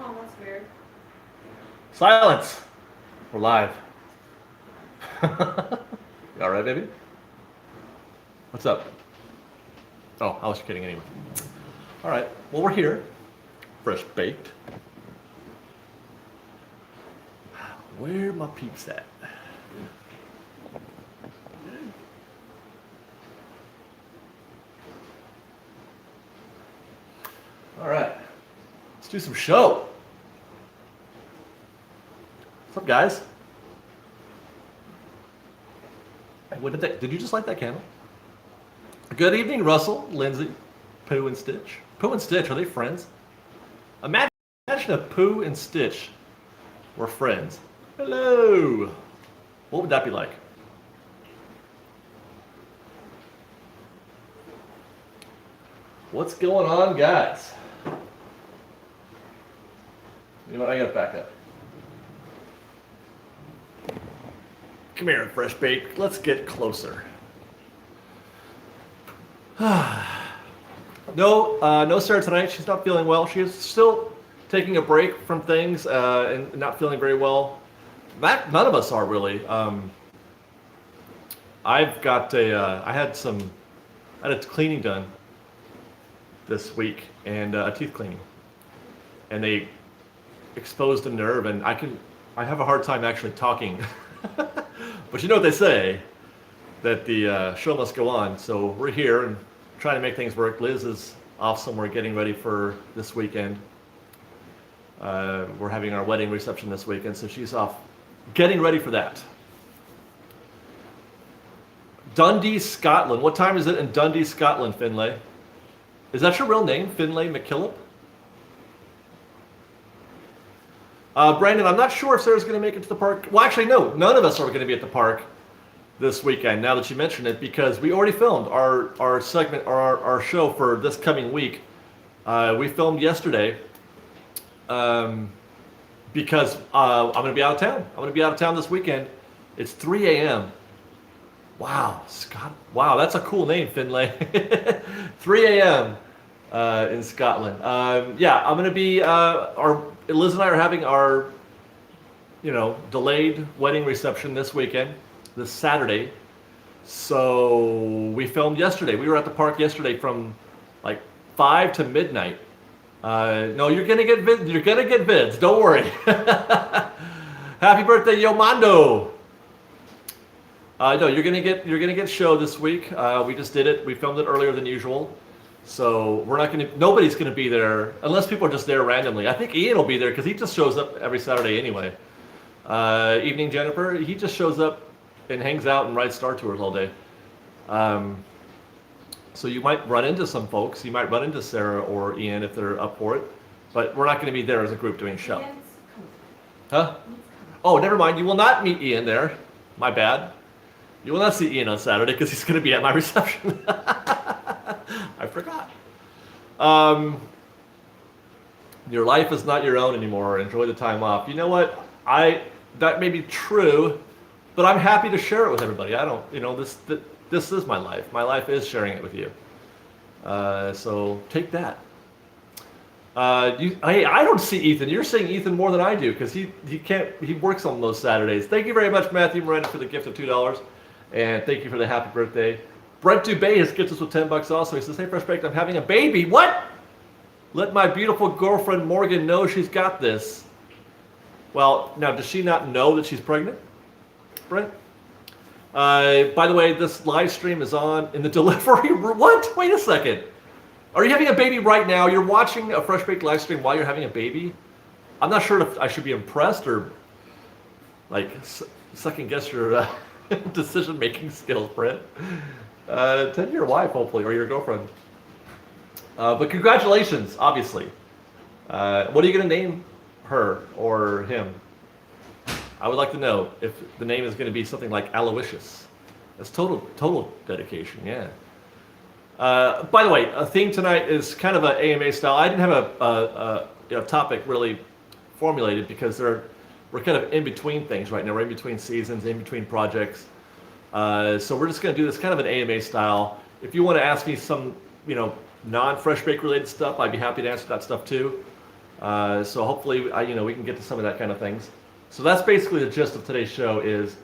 Oh, that's weird. Silence. We're live. You all right, baby? What's up? Oh, I was kidding anyway. All right. Well, we're here. Fresh baked. Where my peeps at? All right. Let's do some show. What's up, guys? Hey, what did you just light that candle? Good evening, Russell, Lindsay, Pooh, and Stitch. Pooh and Stitch, are they friends? Imagine if Pooh and Stitch were friends. Hello. What would that be like? What's going on, guys? You know what? I gotta back up. Come here, Fresh Baked. Let's get closer. No Sarah tonight. She's not feeling well. She is still taking a break from things and not feeling very well. None of us are really. I've got I had a cleaning done this week and a teeth cleaning, and they exposed a nerve, and I have a hard time actually talking. But you know what they say, that the show must go on. So we're here and trying to make things work. Liz is off somewhere getting ready for this weekend. We're having our wedding reception this weekend, so she's off getting ready for that. Dundee, Scotland. What time is it in Dundee, Scotland, Finlay? Is that your real name, Finlay McKillop? Brandon, I'm not sure if Sarah's going to make it to the park. Well, actually, no. None of us are going to be at the park this weekend, now that you mention it, because we already filmed our segment, our show for this coming week. We filmed yesterday because I'm going to be out of town. I'm going to be out of town this weekend. It's 3 a.m. Wow, Scott. Wow, that's a cool name, Finlay. 3 a.m. In Scotland. Yeah, I'm going to be, Liz and I are having our, delayed wedding reception this weekend, this Saturday. So we filmed yesterday. We were at the park yesterday from like 5 to midnight. No, you're gonna get vids. Don't worry. Happy birthday, Yo Mondo. No, you're gonna get show this week. We just did it. We filmed it earlier than usual. So nobody's gonna be there unless people are just there randomly. I think Ian will be there because he just shows up every Saturday anyway. Evening, Jennifer. He just shows up and hangs out and rides Star Tours all day. So you might run into some folks. You might run into Sarah or Ian if they're up for it. But we're not going to be there as a group doing a show. Huh? Oh, never mind. You will not meet Ian there. My bad. You will not see Ian on Saturday because he's going to be at my reception. I forgot. Your life is not your own anymore. Enjoy the time off. You know what? That may be true, but I'm happy to share it with everybody. I don't, this is my life. My life is sharing it with you. So take that. I don't see Ethan. You're seeing Ethan more than I do because he works on those Saturdays. Thank you very much, Matthew Miranda, for the gift of $2, and thank you for the happy birthday. Brent Dubay has gifted us with $10 also. He says, "Hey, Fresh Baked, I'm having a baby." What? Let my beautiful girlfriend Morgan know she's got this. Well, now does she not know that she's pregnant, Brent? By the way, this live stream is on in the delivery room. What? Wait a second. Are you having a baby right now? You're watching a Fresh Baked live stream while you're having a baby? I'm not sure if I should be impressed or like second guess your decision-making skills, Brent. Tell your wife, hopefully, or your girlfriend. But congratulations, obviously. What are you going to name her or him? I would like to know if the name is going to be something like Aloysius. That's total dedication, yeah. By the way, a theme tonight is kind of an AMA style. I didn't have a topic really formulated because we're kind of in between things right now. We're in between seasons, in between projects. So we're just going to do this kind of an AMA style. If you want to ask me some, non-Fresh Bake related stuff, I'd be happy to answer that stuff too. So hopefully, we can get to some of that kind of things. So that's basically the gist of today's show is,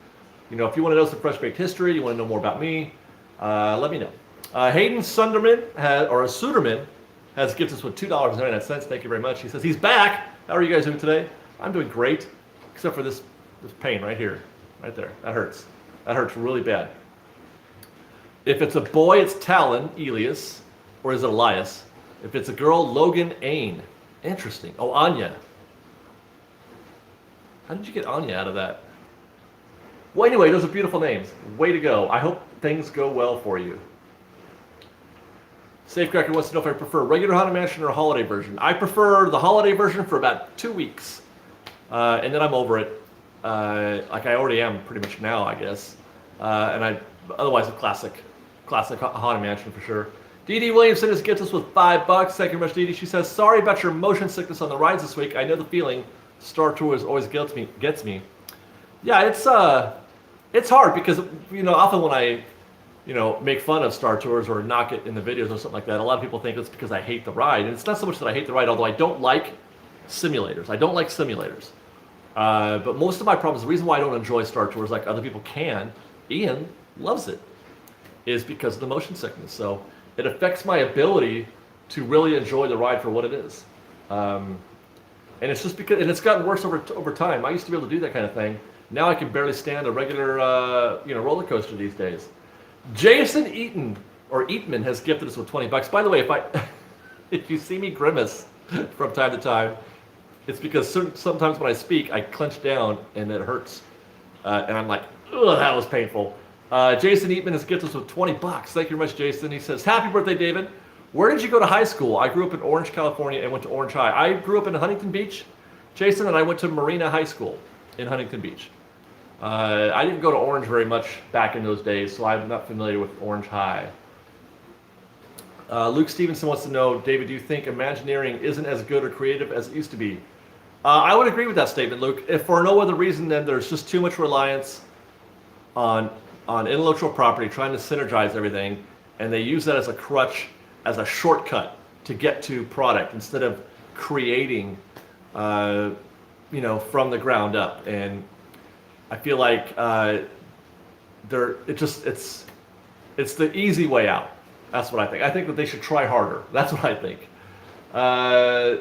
if you want to know some Fresh Baked history, you want to know more about me, let me know. Hayden Suderman has gifted us with $2.99. Thank you very much. He says he's back. How are you guys doing today? I'm doing great, except for this pain right here, right there. That hurts. That hurts really bad. If it's a boy, it's Talon, Elias, or is it Elias? If it's a girl, Logan Ain. Interesting. Oh, Anya. How did you get Anya out of that? Well, anyway, those are beautiful names. Way to go. I hope things go well for you. Safecracker wants to know if I prefer regular Haunted Mansion or a holiday version. I prefer the holiday version for about 2 weeks. And then I'm over it. Like I already am pretty much now, I guess. Otherwise a classic Haunted Mansion for sure. Dee Dee Williamson just gets us with $5. Thank you very much, Dee Dee. She says, sorry about your motion sickness on the rides this week. I know the feeling. Star Tours always gets me. Yeah, it's hard because, often when I, make fun of Star Tours or knock it in the videos or something like that, a lot of people think it's because I hate the ride. And it's not so much that I hate the ride, although I don't like simulators. But most of my problems, the reason why I don't enjoy Star Tours like other people can, Ian loves it, is because of the motion sickness. So it affects my ability to really enjoy the ride for what it is. And it's just because, and it's gotten worse over time. I used to be able to do that kind of thing. Now I can barely stand a regular, roller coaster these days. Jason Eatman has gifted us with $20. By the way, if you see me grimace from time to time, it's because sometimes when I speak, I clench down and it hurts. And I'm like, ugh, that was painful. Jason Eatman has gifted us with $20. Thank you very much, Jason. He says, happy birthday, David. Where did you go to high school? I grew up in Orange, California, and went to Orange High. I grew up in Huntington Beach, Jason, and I went to Marina High School in Huntington Beach. I didn't go to Orange very much back in those days, so I'm not familiar with Orange High. Luke Stevenson wants to know, David, do you think Imagineering isn't as good or creative as it used to be? I would agree with that statement, Luke. If for no other reason than there's just too much reliance on intellectual property, trying to synergize everything, and they use that as a crutch, as a shortcut to get to product instead of creating, from the ground up. And I feel like it's the easy way out. That's what I think. I think that they should try harder. That's what I think.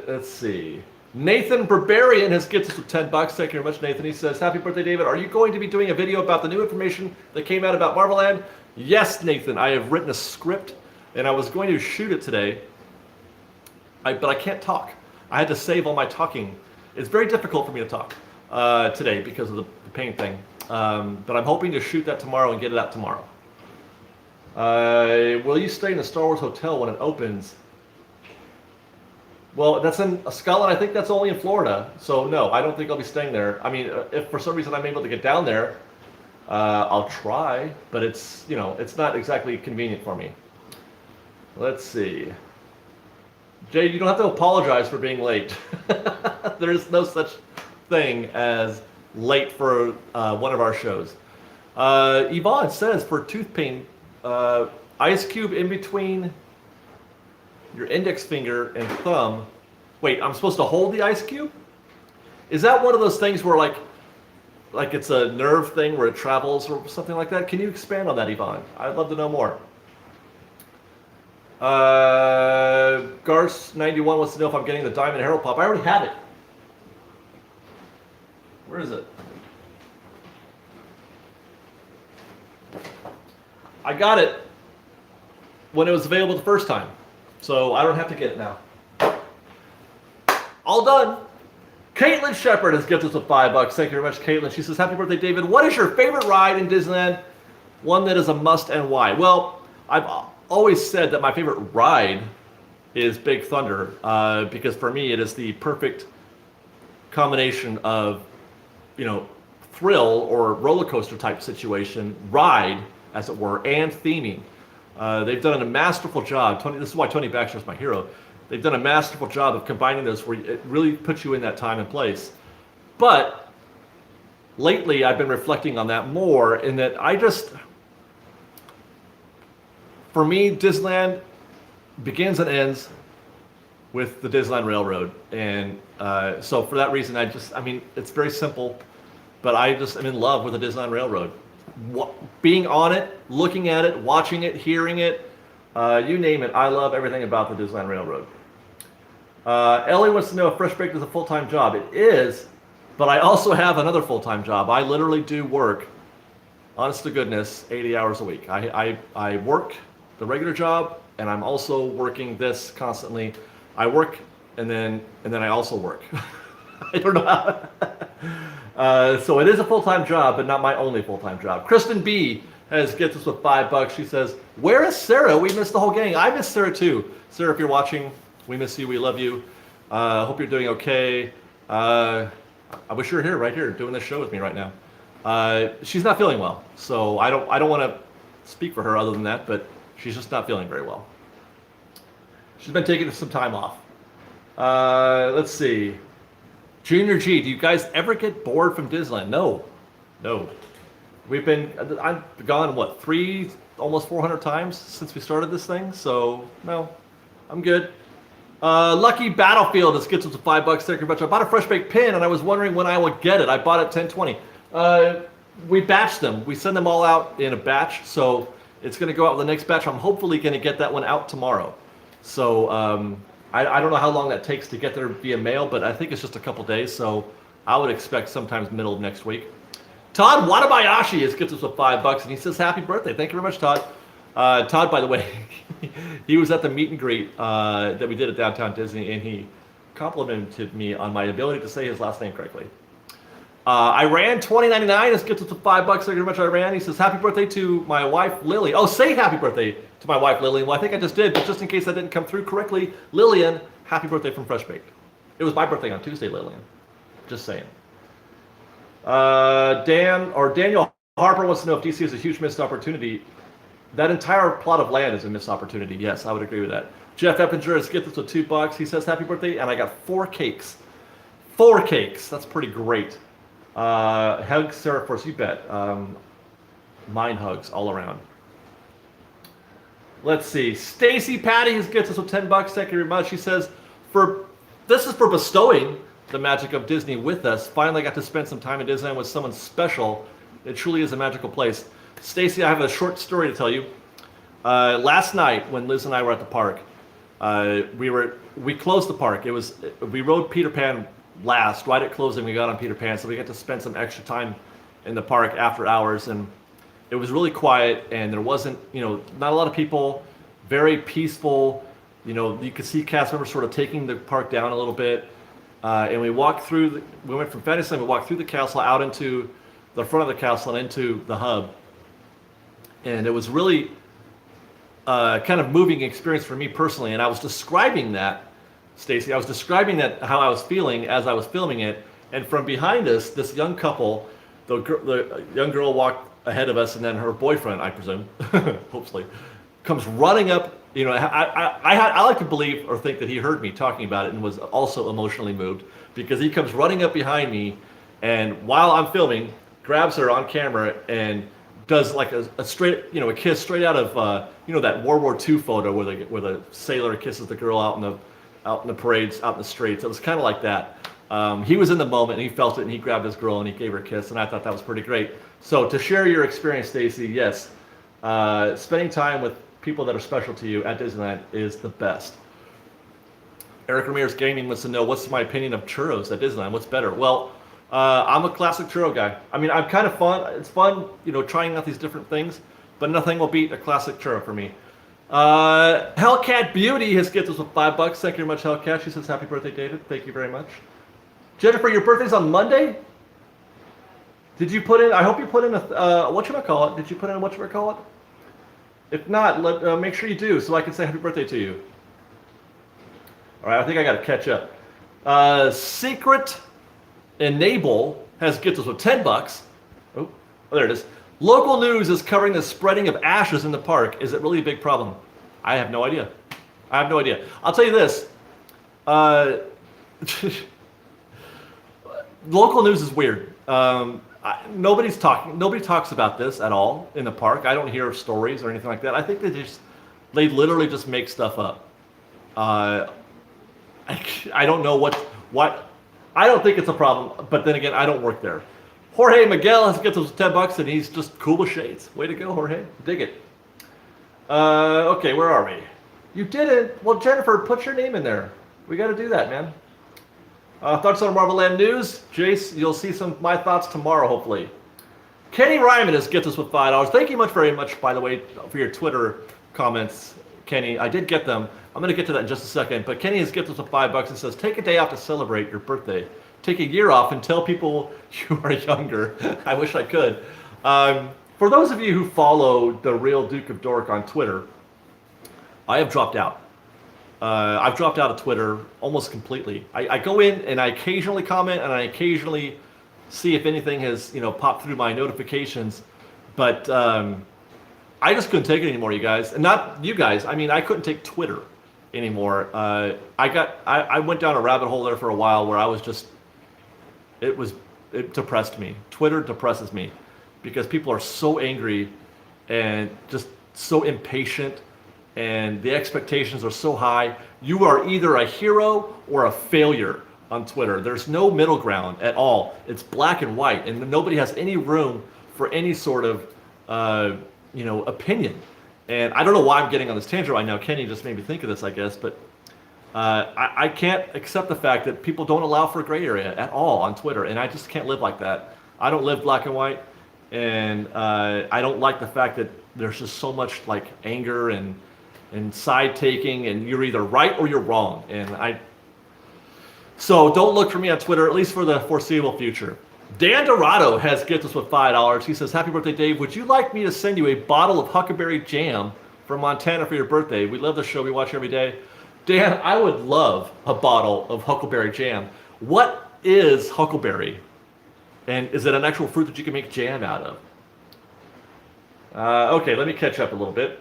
Let's see. Nathan Barbarian has gifted us with $10. Thank you very much, Nathan. He says, happy birthday, David. Are you going to be doing a video about the new information that came out about Marvel Land? Yes, Nathan. I have written a script, and I was going to shoot it today, but I can't talk. I had to save all my talking. It's very difficult for me to talk today because of the pain thing. But I'm hoping to shoot that tomorrow and get it out tomorrow. Will you stay in the Star Wars Hotel when it opens? Well, that's in Scotland. I think that's only in Florida. So no, I don't think I'll be staying there. I mean, if for some reason I'm able to get down there, I'll try, but it's not exactly convenient for me. Let's see. Jay, you don't have to apologize for being late. There is no such thing as late for one of our shows. Yvonne says for tooth pain, ice cube in between your index finger and thumb. Wait, I'm supposed to hold the ice cube? Is that one of those things where like it's a nerve thing where it travels or something like that? Can you expand on that, Yvonne? I'd love to know more. Garce91 wants to know if I'm getting the Diamond Herald Pop. I already have it. Where is it? I got it when it was available the first time, so I don't have to get it now. All done. Caitlin Shepard has gifted us with $5. Thank you very much, Caitlin. She says, happy birthday, David. What is your favorite ride in Disneyland? One that is a must and why? Well, I've always said that my favorite ride is Big Thunder because for me it is the perfect combination of, thrill or roller coaster type situation, ride, as it were, and theming. They've done a masterful job. This is why Tony Baxter is my hero. They've done a masterful job of combining those where it really puts you in that time and place. But lately I've been reflecting on that more in that for me, Disneyland begins and ends with the Disneyland Railroad. And so for that reason, I mean, it's very simple, but I just am in love with the Disneyland Railroad. Being on it, looking at it, watching it, hearing it, you name it, I love everything about the Disneyland Railroad. Ellie wants to know if FreshBaked is a full-time job. It is, but I also have another full-time job. I literally do work, honest to goodness, 80 hours a week. I work the regular job, and I'm also working this constantly. I work, and then I also work. I don't know how. So it is a full-time job, but not my only full-time job. Kristen B gets us with $5. She says, "Where is Sarah? We missed the whole gang." I miss Sarah too. Sarah, if you're watching, we miss you. We love you. Hope you're doing okay. I wish you were here, right here, doing this show with me right now. She's not feeling well, so I don't want to speak for her other than that, but she's just not feeling very well. She's been taking some time off. Let's see. Junior G, do you guys ever get bored from Disneyland? No. I've gone, what, almost 400 times since we started this thing, so no, I'm good. Lucky Battlefield just gets us $5. Thank you very much. I bought a FreshBaked pin, and I was wondering when I would get it. I bought it 10/20. We batch them. We send them all out in a batch, so it's going to go out with the next batch. I'm hopefully going to get that one out tomorrow. So I don't know how long that takes to get there via mail, but I think it's just a couple days, so I would expect sometimes middle of next week. Todd Watabayashi gets us with $5, and he says, "Happy birthday." Thank you very much, Todd. Todd, by the way, he was at the meet and greet that we did at Downtown Disney, and he complimented me on my ability to say his last name correctly. Iran 2099 gets us with $5. Thank you very much, Iran. He says, "Happy birthday to my wife, Lily." Oh, say happy birthday to my wife, Lillian. Well, I think I just did, but just in case that didn't come through correctly, Lillian, happy birthday from FreshBaked. It was my birthday on Tuesday, Lillian. Just saying. Daniel Harper wants to know if DC is a huge missed opportunity. That entire plot of land is a missed opportunity. Yes, I would agree with that. Jeff Eppinger has skipped us with $2. He says, "Happy birthday," and I got 4 cakes. 4 cakes. That's pretty great. Hugs, Sarah, of course, you bet. Mine hugs all around. Let's see. Stacy Patty gets us with $10. Thank you very much. She says, this is for bestowing the magic of Disney with us. Finally got to spend some time in Disneyland with someone special. It truly is a magical place. Stacy, I have a short story to tell you. Last night when Liz and I were at the park, we closed the park. We rode Peter Pan last, right at closing. We got on Peter Pan, so we got to spend some extra time in the park after hours, and it was really quiet, and there wasn't, not a lot of people, very peaceful. You could see cast members sort of taking the park down a little bit, and we went from Fantasyland, we walked through the castle out into the front of the castle and into the hub, and it was really kind of moving experience for me personally, and I was describing that, Stacy, how I was feeling as I was filming it, and from behind us, this young couple, the young girl walked ahead of us, and then her boyfriend, I presume, hopefully, comes running up. I like to believe or think that he heard me talking about it and was also emotionally moved, because he comes running up behind me, and while I'm filming, grabs her on camera and does like a straight, a kiss straight out of, that World War II photo where the sailor kisses the girl out in the parades, out in the streets. It was kind of like that. He was in the moment, and he felt it, and he grabbed his girl and he gave her a kiss, and I thought that was pretty great. So to share your experience, Stacy, yes, spending time with people that are special to you at Disneyland is the best. Eric Ramirez Gaming wants to know, what's my opinion of churros at Disneyland? What's better? Well, I'm a classic churro guy. I mean, I'm kind of fun. It's fun, trying out these different things, but nothing will beat a classic churro for me. Hellcat Beauty has gifted us with $5. Thank you very much, Hellcat. She says, "Happy birthday, David." Thank you very much. Jennifer, your birthday's on Monday? Did you put in, I hope you put in a, whatchamacallit? Did you put in a whatchamacallit? If not, make sure you do, so I can say happy birthday to you. All right, I think I got to catch up. Secret Enable has gifted us with $10. Oh, there it is. Local news is covering the spreading of ashes in the park. Is it really a big problem? I have no idea. I'll tell you this. Local news is weird. Nobody talks about this at all in the park. I don't hear stories or anything like that. I think they literally just make stuff up. I don't know what. I don't think it's a problem, but then again, I don't work there. Jorge Miguel has gets us $10 and he's just cool with shades. Way to go, Jorge. Dig it. Okay, where are we? You didn't. Well, Jennifer, put your name in there. We got to do that, man. Thoughts on Marvel Land news? Jace, you'll see some of my thoughts tomorrow, hopefully. Kenny Ryman has gets us with $5. Thank you very much, by the way, for your Twitter comments, Kenny. I did get them. I'm going to get to that in just a second. But Kenny has gets us with $5 and says, take a day off to celebrate your birthday. Take a year off and tell people you are younger. I wish I could. For those of you who follow the real Duke of Dork on Twitter, I have dropped out. I've dropped out of Twitter almost completely. I go in and I occasionally comment and I occasionally see if anything has popped through my notifications, but I just couldn't take it anymore, you guys. And not you guys. I mean, I couldn't take Twitter anymore. I went down a rabbit hole there for a while where I was just it depressed me. Twitter depresses me because people are so angry and just so impatient. And the expectations are so high. You are either a hero or a failure on Twitter. There's no middle ground at all. It's black and white, and nobody has any room for any sort of, opinion. And I don't know why I'm getting on this tangent right now. Kenny just made me think of this, I guess. But I can't accept the fact that people don't allow for a gray area at all on Twitter, and I just can't live like that. I don't live black and white, and I don't like the fact that there's just so much like anger and side taking, and you're either right or you're wrong. So don't look for me on Twitter, at least for the foreseeable future. Dan Dorado has gifted us with $5. He says, happy birthday, Dave. Would you like me to send you a bottle of Huckleberry jam from Montana for your birthday? We love the show. We watch every day. Dan, I would love a bottle of Huckleberry jam. What is Huckleberry? And is it an actual fruit that you can make jam out of? Okay, let me catch up a little bit.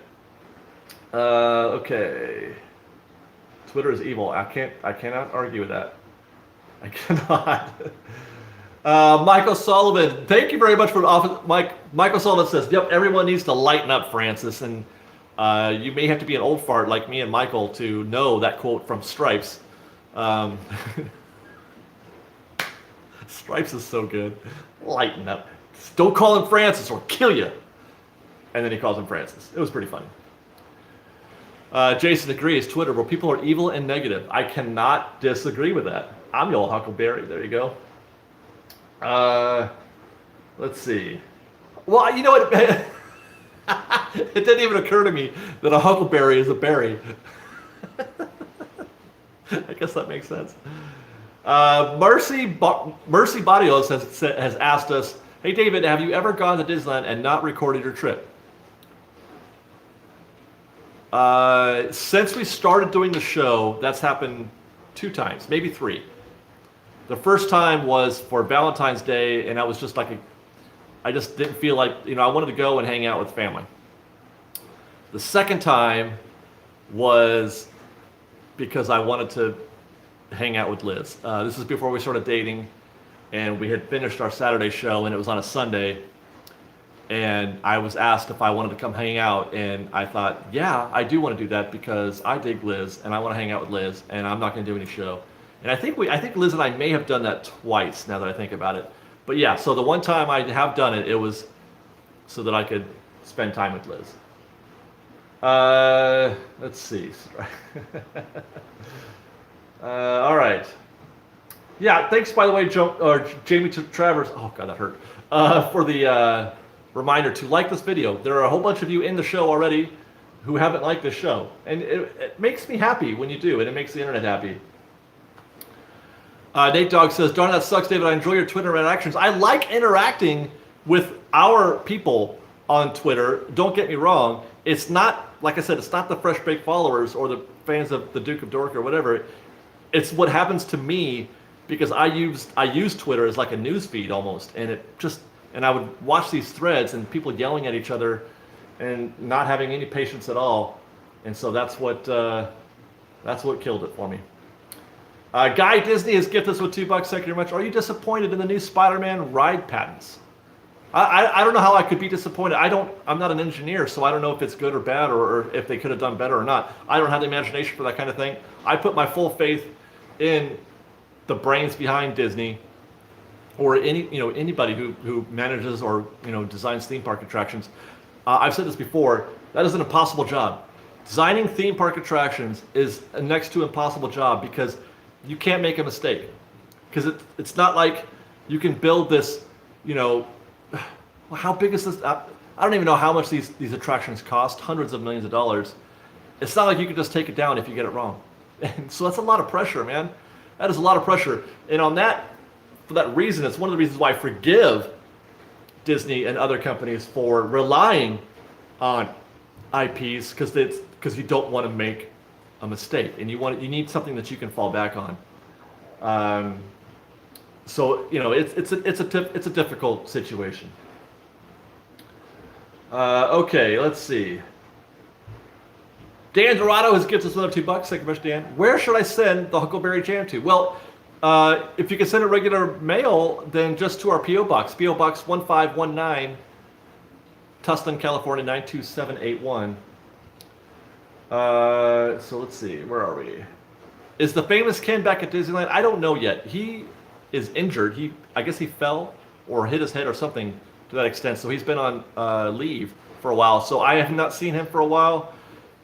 Okay. Twitter is evil. I cannot argue with that. I cannot. Michael Sullivan, thank you very much for the office. Michael Sullivan says, yep, everyone needs to lighten up, Francis. And you may have to be an old fart like me and Michael to know that quote from Stripes. Stripes is so good. Lighten up. Don't call him Francis or kill you. And then he calls him Francis. It was pretty funny. Jason agrees, Twitter, where people are evil and negative. I cannot disagree with that. I'm your Huckleberry. There you go. Let's see. Well, you know what? It didn't even occur to me that a huckleberry is a berry. I guess that makes sense. Mercy Badios has asked us, hey, David, have you ever gone to Disneyland and not recorded your trip? Since we started doing the show, that's happened 2 times, maybe 3. The first time was for Valentine's Day, and I was just like, I just didn't feel like, I wanted to go and hang out with family. The second time was because I wanted to hang out with Liz. This is before we started dating, and we had finished our Saturday show, and it was on a Sunday. And I was asked if I wanted to come hang out, and I thought, yeah, I do want to do that because I dig Liz, and I want to hang out with Liz, and I'm not going to do any show. And I think Liz and I may have done that twice now that I think about it. But yeah, so the one time I have done it, it was so that I could spend time with Liz. Let's see. All right. Yeah, thanks, by the way, Jamie Travers. Oh, God, that hurt. For the reminder to like this video. There are a whole bunch of you in the show already who haven't liked this show. And it makes me happy when you do, and it makes the internet happy. Nate Dogg says, darn, that sucks, David. I enjoy your Twitter interactions. I like interacting with our people on Twitter. Don't get me wrong. It's not, like I said, it's not the FreshBaked followers or the fans of the Duke of Dork or whatever. It's what happens to me because I use Twitter as like a news feed almost. And I would watch these threads and people yelling at each other and not having any patience at all. And so that's what killed it for me. Guy Disney has gifted us with $2. Thank you very much. Are you disappointed in the new Spider-Man ride patents? I don't know how I could be disappointed. I'm not an engineer, so I don't know if it's good or bad or if they could have done better or not. I don't have the imagination for that kind of thing. I put my full faith in the brains behind Disney, or anybody who manages or designs theme park attractions. I've said this before. That is an impossible job. Designing theme park attractions is a next to impossible job because you can't make a mistake. Because it's not like you can build this. How big is this? I don't even know how much these attractions cost. Hundreds of millions of dollars. It's not like you can just take it down if you get it wrong. And so that's a lot of pressure, man. That is a lot of pressure. And for that reason, it's one of the reasons why I forgive Disney and other companies for relying on IPs, because you don't want to make a mistake, and you need something that you can fall back on. So it's a difficult situation. Okay, let's see. Dan Dorado has given us another $2. Thank you very much, Dan. Where should I send the Huckleberry jam to? Well, if you can send a regular mail, then just to our P.O. Box. P.O. Box 1519, Tustin, California 92781. So let's see, where are we? Is the famous Ken back at Disneyland? I don't know yet. He is injured. I guess he fell or hit his head or something to that extent. So he's been on leave for a while. So I have not seen him for a while.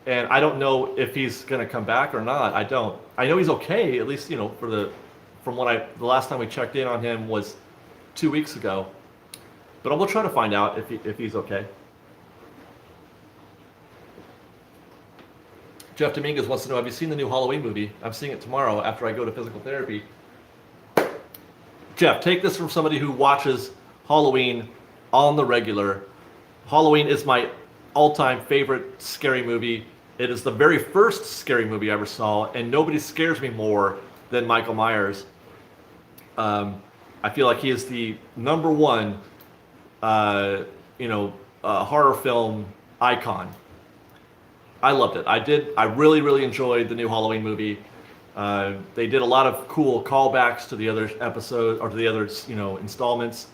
And I don't know if he's going to come back or not. I don't. I know he's okay, at least, the last time we checked in on him was 2 weeks ago. But we'll try to find out if he's okay. Jeff Dominguez wants to know, have you seen the new Halloween movie? I'm seeing it tomorrow after I go to physical therapy. Jeff, take this from somebody who watches Halloween on the regular. Halloween is my all-time favorite scary movie. It is the very first scary movie I ever saw, and nobody scares me more than Michael Myers. I feel like he is the number one, horror film icon. I loved it. I really, really enjoyed the new Halloween movie. They did a lot of cool callbacks to the other episodes or to the other, installments.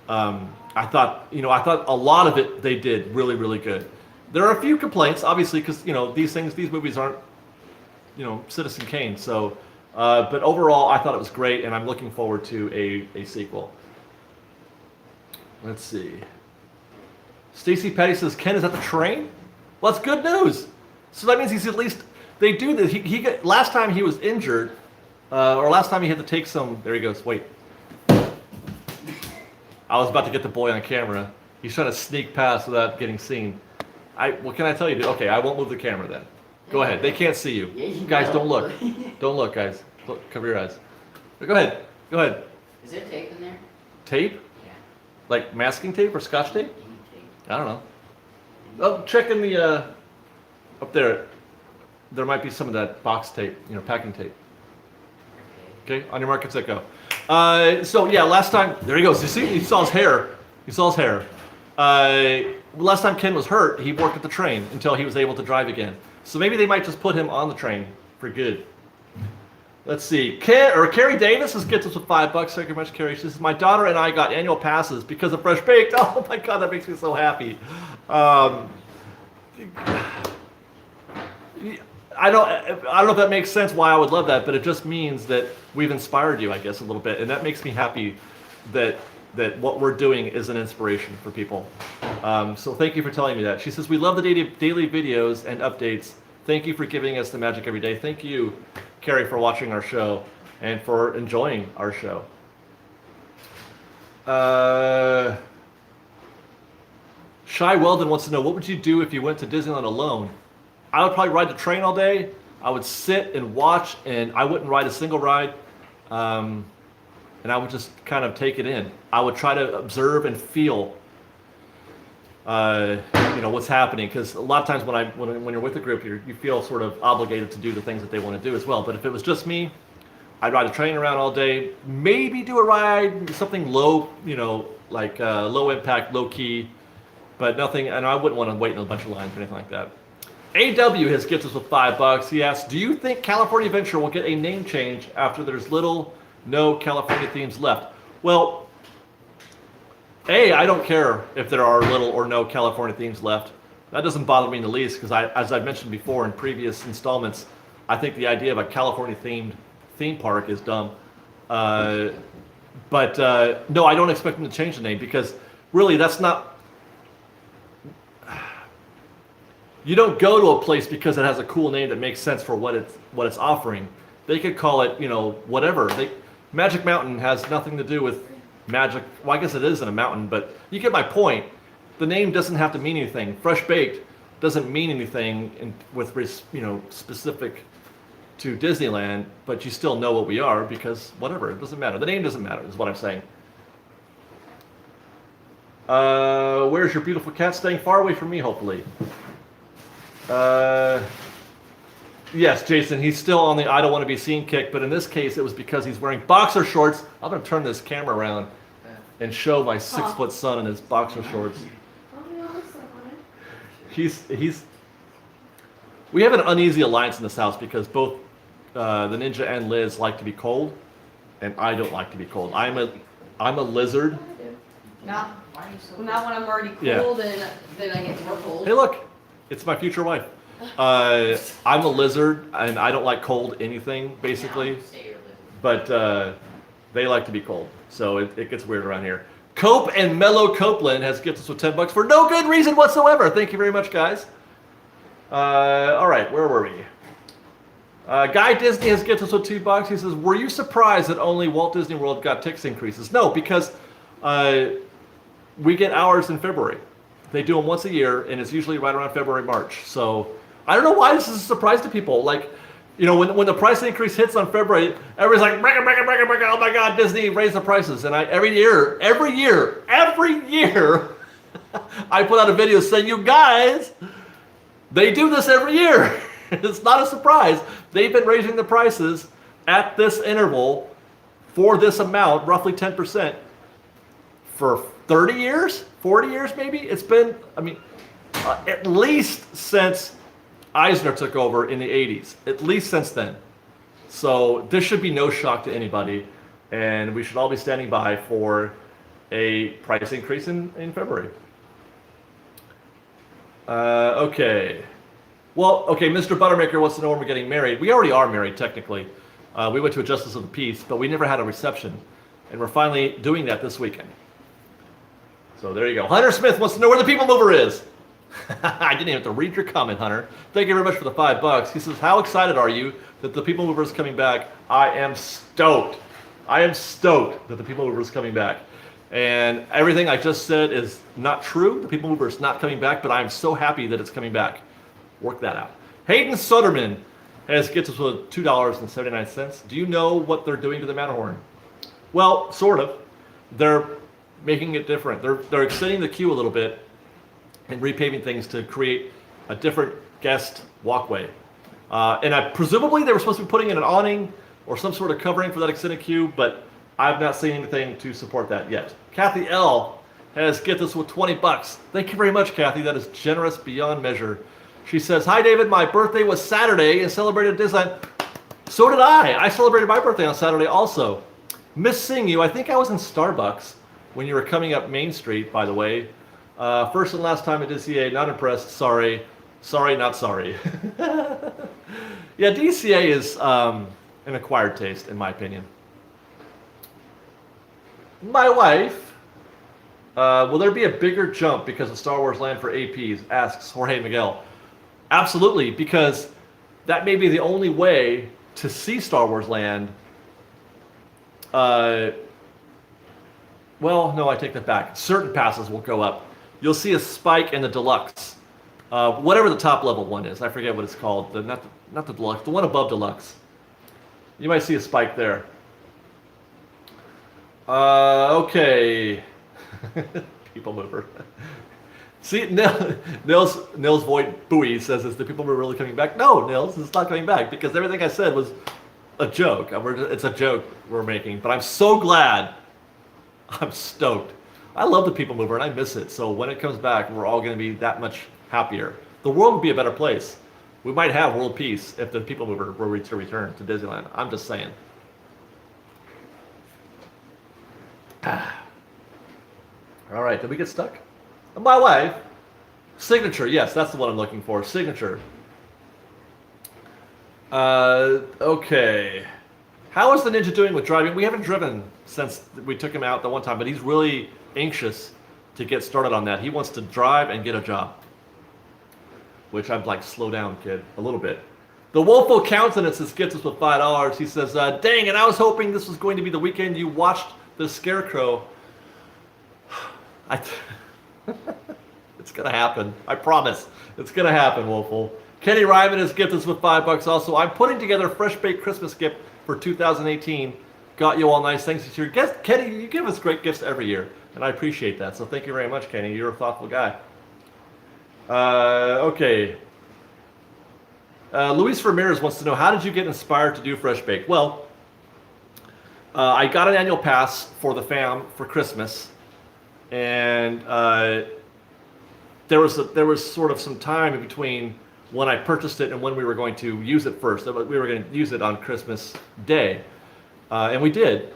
I thought a lot of it they did really, really good. There are a few complaints, obviously, because these movies aren't, Citizen Kane. So, but overall, I thought it was great, and I'm looking forward to a sequel. Let's see. Stacy Petty says Ken is at the train. Well, that's good news. So that means he's at least. They do this. He got, last time he was injured, or last time he had to take some. There he goes. Wait. I was about to get the boy on camera. He's trying to sneak past without getting seen. What can I tell you? Okay, I won't move the camera then. Go ahead. They can't see you. Guys, don't look. Don't look, guys. Look, cover your eyes. Go ahead. Go ahead. Is there tape in there? Tape? Yeah. Like masking tape or scotch tape? Tape. I don't know. Oh, check in the up there. There might be some of that box tape, packing tape. Okay, on your mark, get go. So yeah, last time, there he goes. You see, he saw his hair. Last time Ken was hurt, he worked at the train until he was able to drive again. So maybe they might just put him on the train for good. Let's see. Carrie Davis gets us with $5. Thank you very much, Carrie. She says, my daughter and I got annual passes because of Fresh Baked. Oh my God, that makes me so happy. I don't know if that makes sense why I would love that, but it just means that we've inspired you, I guess, a little bit, and that makes me happy that what we're doing is an inspiration for people. So thank you for telling me that. She says, we love the daily videos and updates. Thank you for giving us the magic every day. Thank you, Carrie, for watching our show and for enjoying our show. Shy Weldon wants to know, what would you do if you went to Disneyland alone? I would probably ride the train all day. I would sit and watch, and I wouldn't ride a single ride. And I would just kind of take it in. I would try to observe and feel, what's happening. Because a lot of times when you're with a group, you feel sort of obligated to do the things that they want to do as well. But if it was just me, I'd ride the train around all day. Maybe do a ride, something low, like low impact, low key, but nothing. And I wouldn't want to wait in a bunch of lines or anything like that. AW has gifted us with $5. He asks, do you think California Adventure will get a name change after there's no California themes left? Well, I don't care if there are little or no California themes left. That doesn't bother me in the least because as I've mentioned before in previous installments, I think the idea of a California themed theme park is dumb. But no, I don't expect them to change the name because really that's not. You don't go to a place because it has a cool name that makes sense for what it's offering. They could call it, whatever. Magic Mountain has nothing to do with magic. Well, I guess it is in a mountain, but you get my point. The name doesn't have to mean anything. Fresh Baked doesn't mean anything specific to Disneyland, but you still know what we are because whatever, it doesn't matter. The name doesn't matter, is what I'm saying. Where's your beautiful cat? Staying far away from me, hopefully. Yes, Jason, he's still on the I don't want to be seen kick, but in this case, it was because he's wearing boxer shorts. I'm going to turn this camera around and show my 6-foot son in his boxer shorts. We have an uneasy alliance in this house because both the Ninja and Liz like to be cold, and I don't like to be cold. I'm a lizard. Not when I'm already cold, and then I get more cold. Hey, look, it's my future wife. I'm a lizard, and I don't like cold anything, basically. But they like to be cold, so it gets weird around here. Cope and Mellow Copeland has gifted us with $10 for no good reason whatsoever. Thank you very much, guys. All right, where were we? Guy Disney has gifted us with $2. He says, "Were you surprised that only Walt Disney World got tax increases?" No, because we get ours in February. They do them once a year, and it's usually right around February, March. So I don't know why this is a surprise to people. Like, when the price increase hits on February, everybody's like, break it, oh my God, Disney raised the prices. And every year, I put out a video saying, you guys, they do this every year. It's not a surprise. They've been raising the prices at this interval for this amount, roughly 10%, for 30 years, 40 years maybe. It's been, at least since Eisner took over in the 80s, at least since then. So this should be no shock to anybody, and we should all be standing by for a price increase in February. Okay. Well, okay, Mr. Buttermaker wants to know when we're getting married. We already are married, technically. We went to a Justice of the Peace, but we never had a reception, and we're finally doing that this weekend. So there you go. Hunter Smith wants to know where the People Mover is. I didn't even have to read your comment, Hunter. Thank you very much for the $5. He says, how excited are you that the People Mover is coming back? I am stoked. I am stoked that the People Mover is coming back. And everything I just said is not true. The People Mover is not coming back, but I'm so happy that it's coming back. Work that out. Hayden Soderman gets us with $2.79. Do you know what they're doing to the Matterhorn? Well, sort of. They're making it different. They're extending the queue a little bit and repaving things to create a different guest walkway. And presumably they were supposed to be putting in an awning or some sort of covering for that extended queue, but I've not seen anything to support that yet. Kathy L has gifted us with $20. Thank you very much, Kathy. That is generous beyond measure. She says, hi, David. My birthday was Saturday and celebrated Disneyland. So did I. I celebrated my birthday on Saturday also. Miss seeing you. I think I was in Starbucks when you were coming up Main Street, by the way. First and last time at DCA, not impressed. Sorry. Sorry, not sorry. Yeah, DCA is an acquired taste, in my opinion. My wife, will there be a bigger jump because of Star Wars Land for APs? Asks Jorge Miguel. Absolutely, because that may be the only way to see Star Wars Land. Well, no, I take that back. Certain passes will go up. You'll see a spike in the deluxe, whatever the top level one is. I forget what it's called. Not the deluxe, the one above deluxe. You might see a spike there. Okay. People Mover. See, Nils Voigt Bowie says, is the People Mover really coming back? No, Nils, it's not coming back because everything I said was a joke. It's a joke we're making, but I'm so glad. I'm stoked. I love the People Mover and I miss it. So when it comes back, we're all going to be that much happier. The world would be a better place. We might have world peace if the People Mover were to return to Disneyland. I'm just saying. All right, did we get stuck? My wife. Signature, yes, that's the one I'm looking for. Signature. Okay. How is the Ninja doing with driving? We haven't driven since we took him out the one time, but he's really anxious to get started on that. He wants to drive and get a job. Which I'm like, slow down, kid, a little bit. The Woeful Countenance gets us with $5. He says, dang it, I was hoping this was going to be the weekend you watched The Scarecrow. It's going to happen. I promise. It's going to happen, Woeful. Kenny Ryman has gifted us with $5 also. I'm putting together a fresh-baked Christmas gift for 2018. Got you all nice things this year. Kenny, you give us great gifts every year, and I appreciate that. So thank you very much, Kenny. You're a thoughtful guy. Okay. Luis Ramirez wants to know, how did you get inspired to do Fresh Baked? Well, I got an annual pass for the fam for Christmas, and there was sort of some time in between when I purchased it and when we were going to use it first. We were going to use it on Christmas Day, and we did.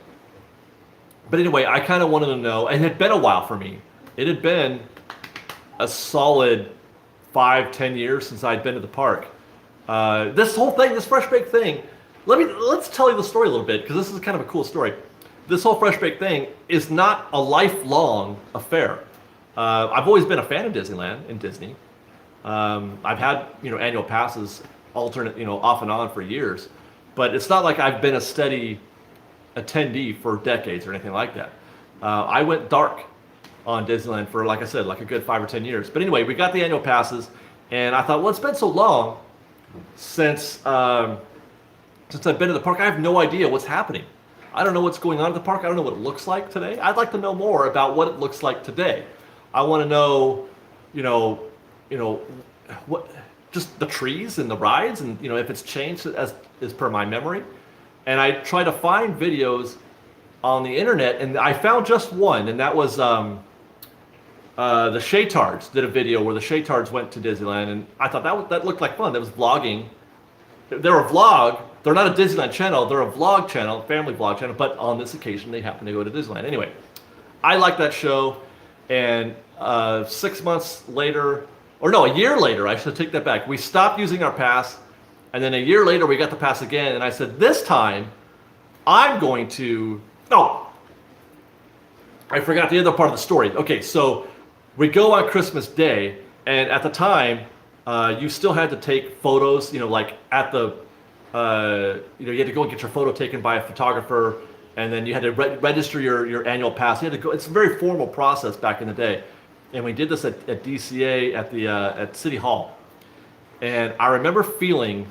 But anyway, I kind of wanted to know, and it had been a while for me. It had been a solid 5-10 years since I'd been to the park. This whole thing, this Fresh Baked thing, let's tell you the story a little bit, because this is kind of a cool story. This whole Fresh Baked thing is not a lifelong affair. I've always been a fan of Disneyland and Disney. I've had annual passes, alternate off and on for years, but it's not like I've been a steady attendee for decades or anything like that. I went dark on Disneyland for, like I said, like a good 5 or 10 years. But anyway, we got the annual passes, and I thought, well, it's been so long since I've been to the park. I have no idea what's happening. I don't know what's going on at the park. I don't know what it looks like today. I'd like to know more about what it looks like today. I want to know, what, just the trees and the rides, and if it's changed as per my memory. And I try to find videos on the internet, and I found just one, and that was the Shaytards did a video where the Shaytards went to Disneyland, and I thought that looked like fun. That was vlogging. They're a vlog. They're not a Disneyland channel. They're a vlog channel, family vlog channel. But on this occasion, they happened to go to Disneyland. Anyway, I like that show, and 6 months later, or no, a year later, I should take that back. We stopped using our pass, and then a year later, we got the pass again, and I said, this time, I'm going to. Oh, I forgot the other part of the story. Okay, so we go on Christmas Day, and at the time, you still had to take photos, like at the, you had to go and get your photo taken by a photographer, and then you had to register your annual pass. You had to go. It's a very formal process back in the day, and we did this at DCA at City Hall, and I remember feeling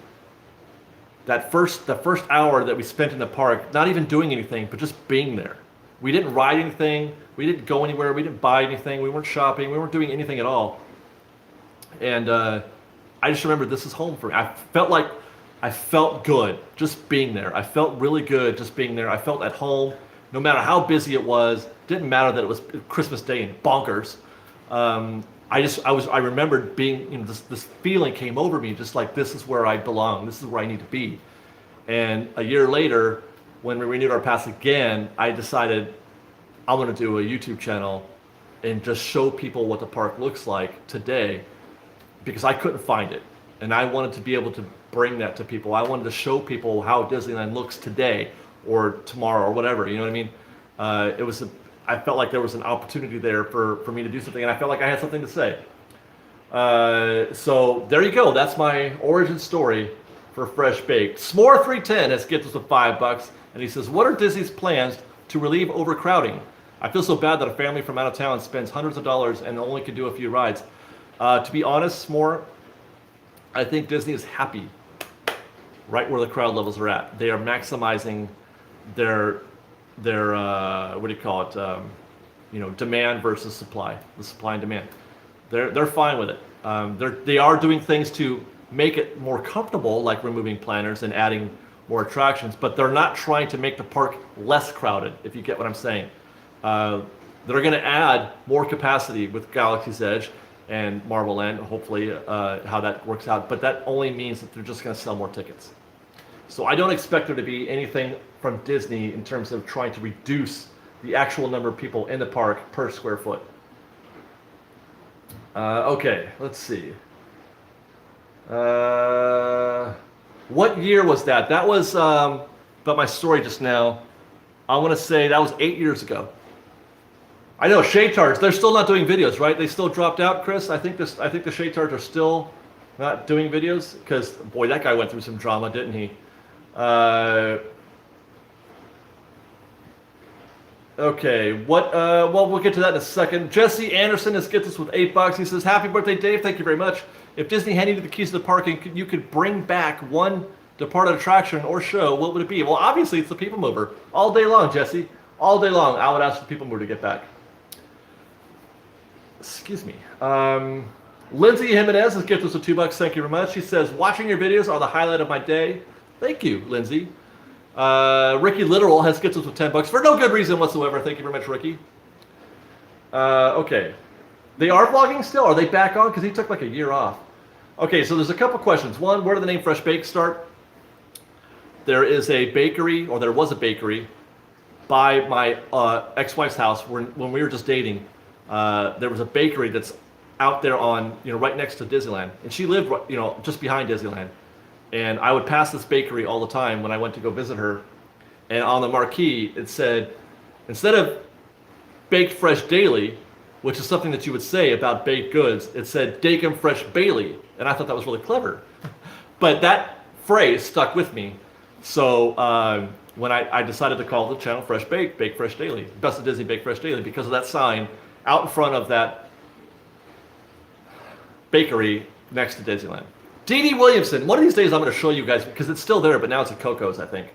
the first hour that we spent in the park, not even doing anything, but just being there. We didn't ride anything. We didn't go anywhere. We didn't buy anything. We weren't shopping. We weren't doing anything at all. And I just remember this is home for me. I felt good just being there. I felt really good just being there. I felt at home, no matter how busy it was. Didn't matter that it was Christmas Day and bonkers. I remembered being, this feeling came over me, just like, this is where I belong. This is where I need to be. And a year later, when we renewed our pass again, I decided I'm going to do a YouTube channel and just show people what the park looks like today, because I couldn't find it. And I wanted to be able to bring that to people. I wanted to show people how Disneyland looks today or tomorrow or whatever, you know what I mean? I felt like there was an opportunity there for me to do something, and I felt like I had something to say. So there you go. That's my origin story for Fresh Baked. S'more310 has gifted us with $5, and he says, what are Disney's plans to relieve overcrowding? I feel so bad that a family from out of town spends hundreds of dollars and only can do a few rides. To be honest, S'more, I think Disney is happy right where the crowd levels are at. They are maximizing their what do you call it? Demand versus supply, the supply and demand. They're fine with it. They are doing things to make it more comfortable, like removing planners and adding more attractions, but they're not trying to make the park less crowded, if you get what I'm saying. They're going to add more capacity with Galaxy's Edge and Marvel Land, hopefully, how that works out, but that only means that they're just going to sell more tickets. So I don't expect there to be anything from Disney in terms of trying to reduce the actual number of people in the park per square foot. Okay, let's see. What year was that? That was about my story just now. I want to say that was 8 years ago. I know Shade Tards. They're still not doing videos, right? They still dropped out, Chris. I think the Shade Tards are still not doing videos because boy, that guy went through some drama, didn't he? Okay, well, we'll get to that in a second. Jesse Anderson has gets us with $8. He says, "Happy birthday, Dave! Thank you very much. If Disney handed you the keys to the park and you could bring back one departed attraction or show, what would it be?" Well, obviously, it's the People Mover. All day long, Jesse. All day long, I would ask the People Mover to get back. Excuse me. Lindsay Jimenez has gifted us with $2. Thank you very much. She says, "Watching your videos are the highlight of my day." Thank you, Lindsay. Ricky Literal has gifted us with $10 for no good reason whatsoever. Thank you very much, Ricky. Okay. They are vlogging still? Are they back on? Because he took like a year off. Okay, so there's a couple questions. One, where did the name FreshBaked start? There is a bakery, or there was a bakery, by my ex-wife's house when we were just dating. There was a bakery that's out there on, right next to Disneyland. And she lived, just behind Disneyland. And I would pass this bakery all the time when I went to go visit her. And on the marquee, it said, instead of baked fresh daily, which is something that you would say about baked goods, it said Dake 'em fresh Bailey. And I thought that was really clever. But that phrase stuck with me. So when I decided to call the channel Fresh Baked, Bake Fresh Daily, Best of Disney Bake Fresh Daily, because of that sign out in front of that bakery next to Disneyland. Dee Dee Williamson, one of these days I'm going to show you guys, because it's still there, but now it's at Coco's, I think.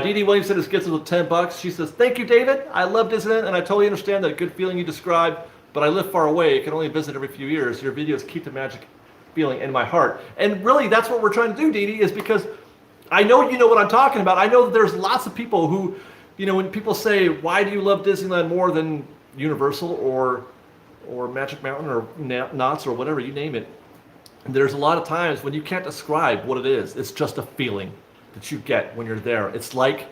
Dee Dee Williamson just gets us with $10. She says, "Thank you, David. I love Disneyland, and I totally understand that good feeling you described, but I live far away. I can only visit every few years. Your videos keep the magic feeling in my heart." And really, that's what we're trying to do, Dee Dee, is because I know you know what I'm talking about. I know that there's lots of people who, when people say, "Why do you love Disneyland more than Universal or Magic Mountain or Knott's or whatever, you name it," there's a lot of times when you can't describe what it is. It's just a feeling that you get when you're there. It's like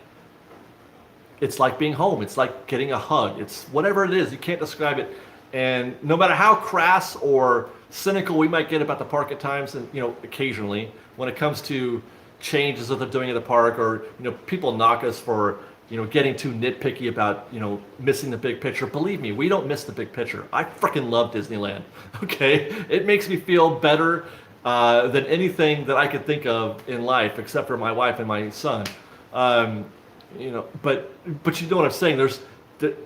being home. It's like getting a hug. It's whatever it is. You can't describe it. And no matter how crass or cynical we might get about the park at times, and occasionally when it comes to changes that they're doing at the park, or people knock us for getting too nitpicky about missing the big picture. Believe me, we don't miss the big picture. I freaking love Disneyland. Okay, it makes me feel better than anything that I could think of in life, except for my wife and my son. But you know what I'm saying.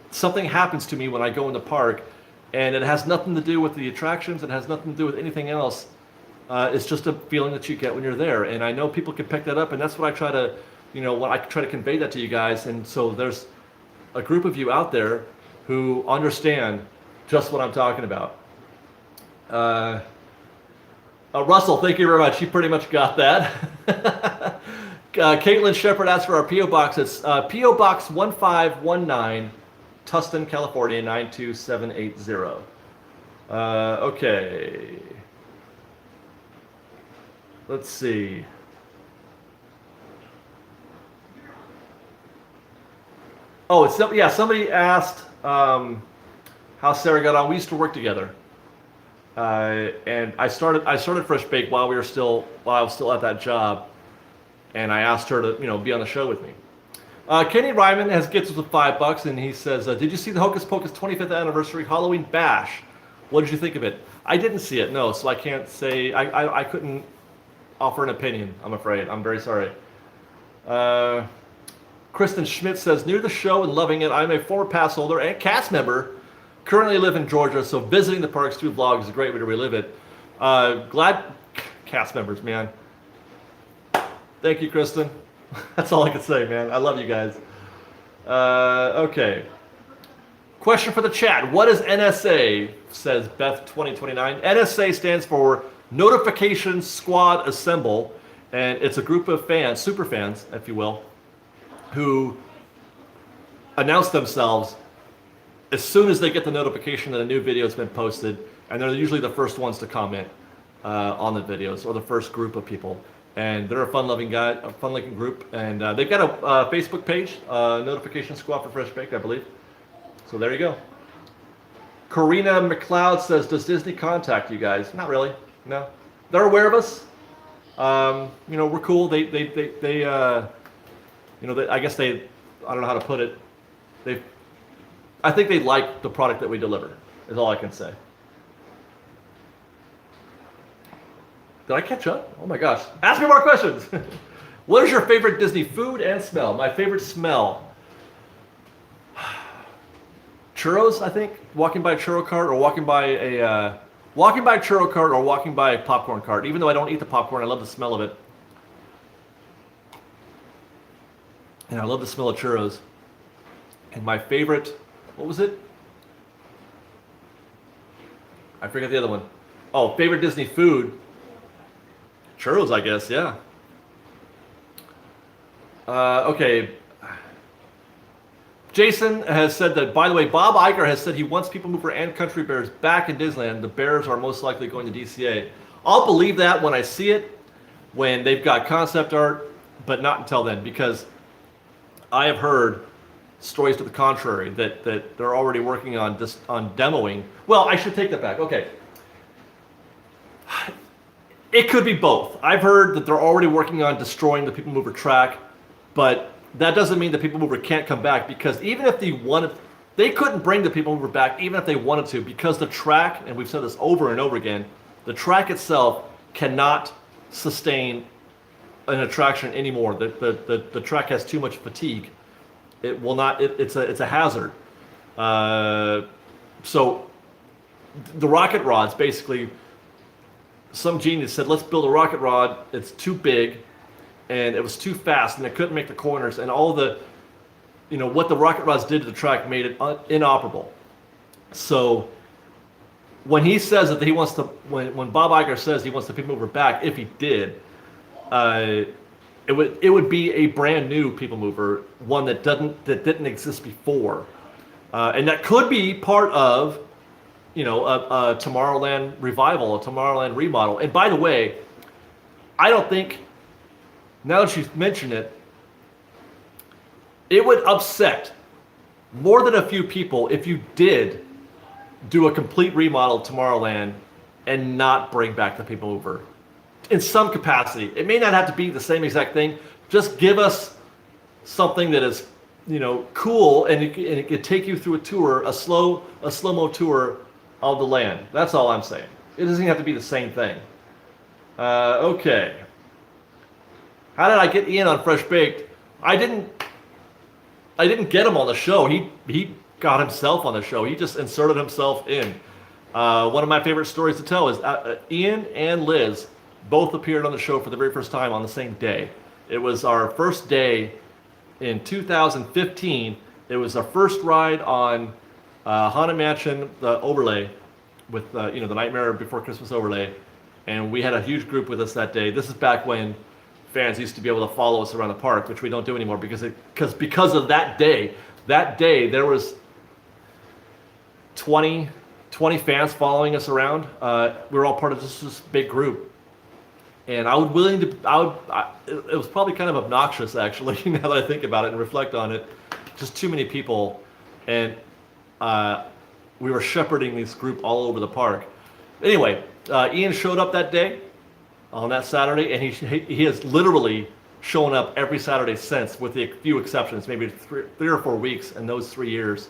Something happens to me when I go in the park, and it has nothing to do with the attractions. It has nothing to do with anything else. It's just a feeling that you get when you're there, and I know people can pick that up, and that's what I try to. When I try to convey that to you guys, and so there's a group of you out there who understand just what I'm talking about. Russell, thank you very much. You pretty much got that. Caitlin Shepard asked for our P.O. Box. It's P.O. Box 1519, Tustin, California, 92780. Okay. Let's see. Oh, somebody asked how Sarah got on. We used to work together, and I started FreshBaked while I was still at that job, and I asked her to be on the show with me. Kenny Ryman gets us with $5, and he says, "Did you see the Hocus Pocus 25th anniversary Halloween bash? What did you think of it?" I didn't see it, no, so I can't say. I couldn't offer an opinion. I'm afraid. I'm very sorry. Kristen Schmidt says, "New to the show and loving it. I'm a former pass holder and cast member. Currently live in Georgia, so visiting the parks through vlogs is a great way to relive it." Glad cast members, man. Thank you, Kristen. That's all I can say, man. I love you guys. Okay. Question for the chat. What is NSA? Says Beth 2029. NSA stands for Notification Squad Assemble, and it's a group of fans, super fans, if you will, who announce themselves as soon as they get the notification that a new video has been posted, and they're usually the first ones to comment on the videos, or the first group of people. And they're a fun-loving group, and they've got a Facebook page, Notification Squad for FreshBaked, I believe. So there you go. Karina McLeod says, "Does Disney contact you guys?" Not really. No, they're aware of us. We're cool. They I guess I don't know how to put it. I think they like the product that we deliver, is all I can say. Did I catch up? Oh my gosh. Ask me more questions. What is your favorite Disney food and smell? My favorite smell. Churros, I think. Walking by a churro cart or walking by a churro cart or walking by a popcorn cart. Even though I don't eat the popcorn, I love the smell of it. And I love the smell of churros. And my favorite, what was it? I forget the other one. Oh, favorite Disney food. Churros, I guess, yeah. Okay. Jason has said that, by the way, Bob Iger has said he wants People Mover and Country Bears back in Disneyland. The Bears are most likely going to DCA. I'll believe that when I see it, when they've got concept art, but not until then, because I have heard stories to the contrary that they're already working on demoing. Well, I should take that back. Okay. It could be both. I've heard that they're already working on destroying the People Mover track, but that doesn't mean the People Mover can't come back, because even if they wanted, they couldn't bring the People Mover back even if they wanted to, because the track, and we've said this over and over again, the track itself cannot sustain an attraction anymore. The track has too much fatigue. It will not. It's a hazard. So the rocket rods, basically, some genius said, let's build a rocket rod. It's too big, and it was too fast, and it couldn't make the corners, and all the, what the rocket rods did to the track made it inoperable. So when he says that he wants to, when Bob Iger says he wants the People Mover back, if he did, it would be a brand new People Mover, one that didn't exist before, and that could be part of, a Tomorrowland revival, a Tomorrowland remodel. And by the way, I don't think, now that you've mentioned it, it would upset more than a few people if you did do a complete remodel of Tomorrowland and not bring back the People Mover in some capacity. It may not have to be the same exact thing. Just give us something that is, cool, and it could take you through a tour, a slow-mo tour of the land. That's all I'm saying. It doesn't have to be the same thing. Okay. How did I get Ian on Fresh Baked? I didn't get him on the show. He got himself on the show. He just inserted himself in. One of my favorite stories to tell is Ian and Liz both appeared on the show for the very first time on the same day. It was our first day in 2015. It was our first ride on Haunted Mansion, the overlay, with the Nightmare Before Christmas overlay, and we had a huge group with us that day. This is back when fans used to be able to follow us around the park, which we don't do anymore because of that day. That day there was 20 fans following us around. We were all part of this big group, and it was probably kind of obnoxious, actually, now that I think about it and reflect on it. Just too many people, and we were shepherding this group all over the park. Anyway, Ian showed up that day, on that Saturday, and he has literally shown up every Saturday since, with a few exceptions, maybe three or 4 weeks in those 3 years,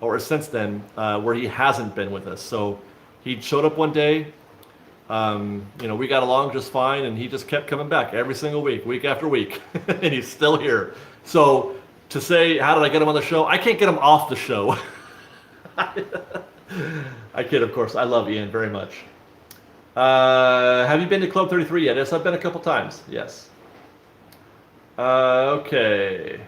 or since then, where he hasn't been with us. So he showed up one day, we got along just fine, and he just kept coming back every single week after week, and he's still here. So to say, how did I get him on the show? I can't get him off the show. I kid, of course. I love Ian very much. Have you been to Club 33 yet? Yes, I've been a couple times. Yes. Okay.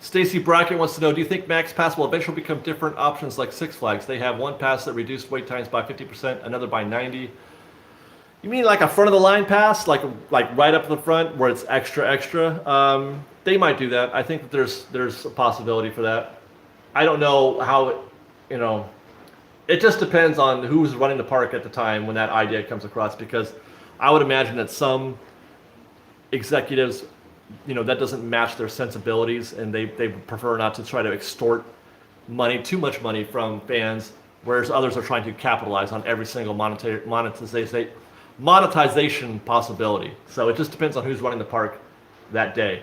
Stacy Brackett wants to know, do you think Max Pass will eventually become different options like Six Flags? They have one pass that reduced wait times by 50%, another by 90%. You mean like a front of the line pass, like right up the front where it's extra? They might do that. I think that there's a possibility for that. I don't know how, it just depends on who's running the park at the time when that idea comes across, because I would imagine that some executives, that doesn't match their sensibilities, and they prefer not to try to extort too much money from fans, whereas others are trying to capitalize on every single monetization possibility. So it just depends on who's running the park that day.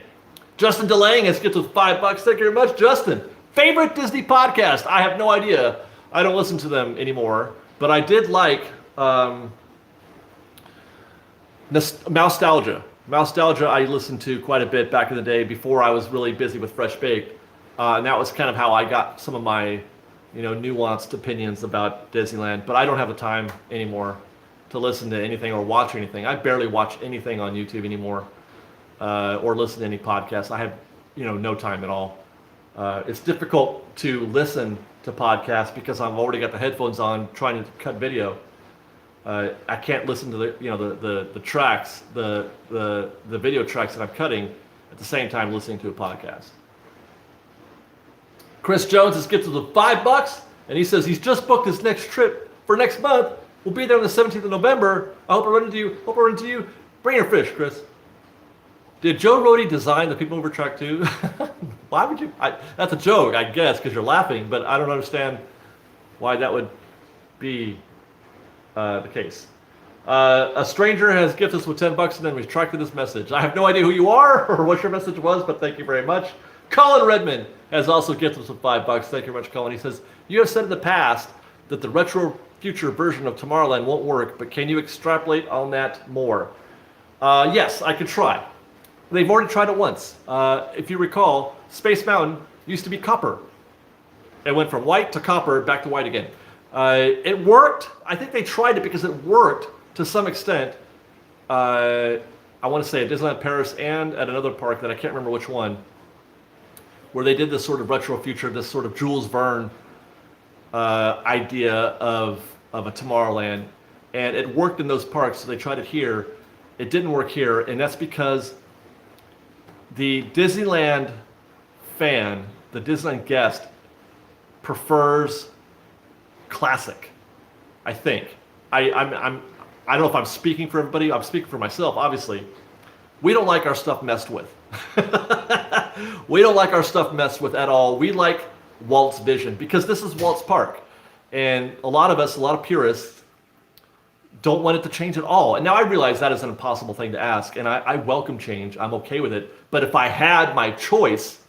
Justin Delang has gifted with $5. Thank you very much, Justin. Favorite Disney podcast? I have no idea. I don't listen to them anymore, but I did like Mousetalgia. Mousetalgia I listened to quite a bit back in the day before I was really busy with Fresh Baked. And that was kind of how I got some of my, nuanced opinions about Disneyland. But I don't have the time anymore to listen to anything or watch anything. I barely watch anything on YouTube anymore, or listen to any podcasts. I have, no time at all. It's difficult to listen to podcasts because I've already got the headphones on trying to cut video. I can't listen to the tracks, the video tracks that I'm cutting at the same time listening to a podcast. Chris Jones has gifted with $5, and he says he's just booked his next trip for next month. We'll be there on the 17th of November. I hope I run into you. Bring your fish, Chris. Did Joe Rohde design the People Mover track too? Why would you? That's a joke, I guess, because you're laughing, but I don't understand why that would be the case. A stranger has gifted us with $10 and then retracted his message. I have no idea who you are or what your message was, but thank you very much. Colin Redmond has also gifted us with $5. Thank you very much, Colin. He says, you have said in the past that the retro future version of Tomorrowland won't work, but can you extrapolate on that more? Yes, I could try. They've already tried it once. If you recall, Space Mountain used to be copper. It went from white to copper, back to white again. It worked. I think they tried it because it worked to some extent. I want to say at Disneyland Paris and at another park that I can't remember which one, where they did this sort of retro future, this sort of Jules Verne idea of a Tomorrowland. And it worked in those parks, so they tried it here. It didn't work here, and that's because the Disneyland fan, the Disneyland guest, prefers classic, I think. I don't know if I'm speaking for everybody. I'm speaking for myself, obviously. We don't like our stuff messed with. We don't like our stuff messed with at all. We like Walt's vision because this is Walt's park. And a lot of us, a lot of purists, don't want it to change at all. And now I realize that is an impossible thing to ask, and I welcome change. I'm okay with it. But if I had my choice,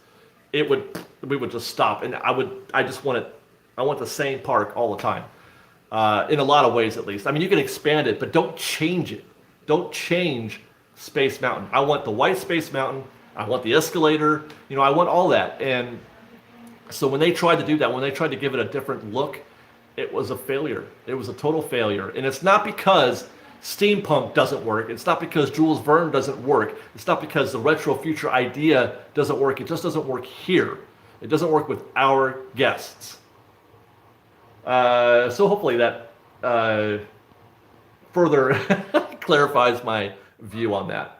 we would just stop. And I want the same park all the time. In a lot of ways, at least. I mean, you can expand it, but don't change it. Don't change Space Mountain. I want the white Space Mountain. I want the escalator. I want all that. And so when they tried to do that, when they tried to give it a different look, it was a failure. It was a total failure. And it's not because steampunk doesn't work. It's not because Jules Verne doesn't work. It's not because the retro future idea doesn't work. It just doesn't work here. It doesn't work with our guests. So hopefully that further clarifies my view on that.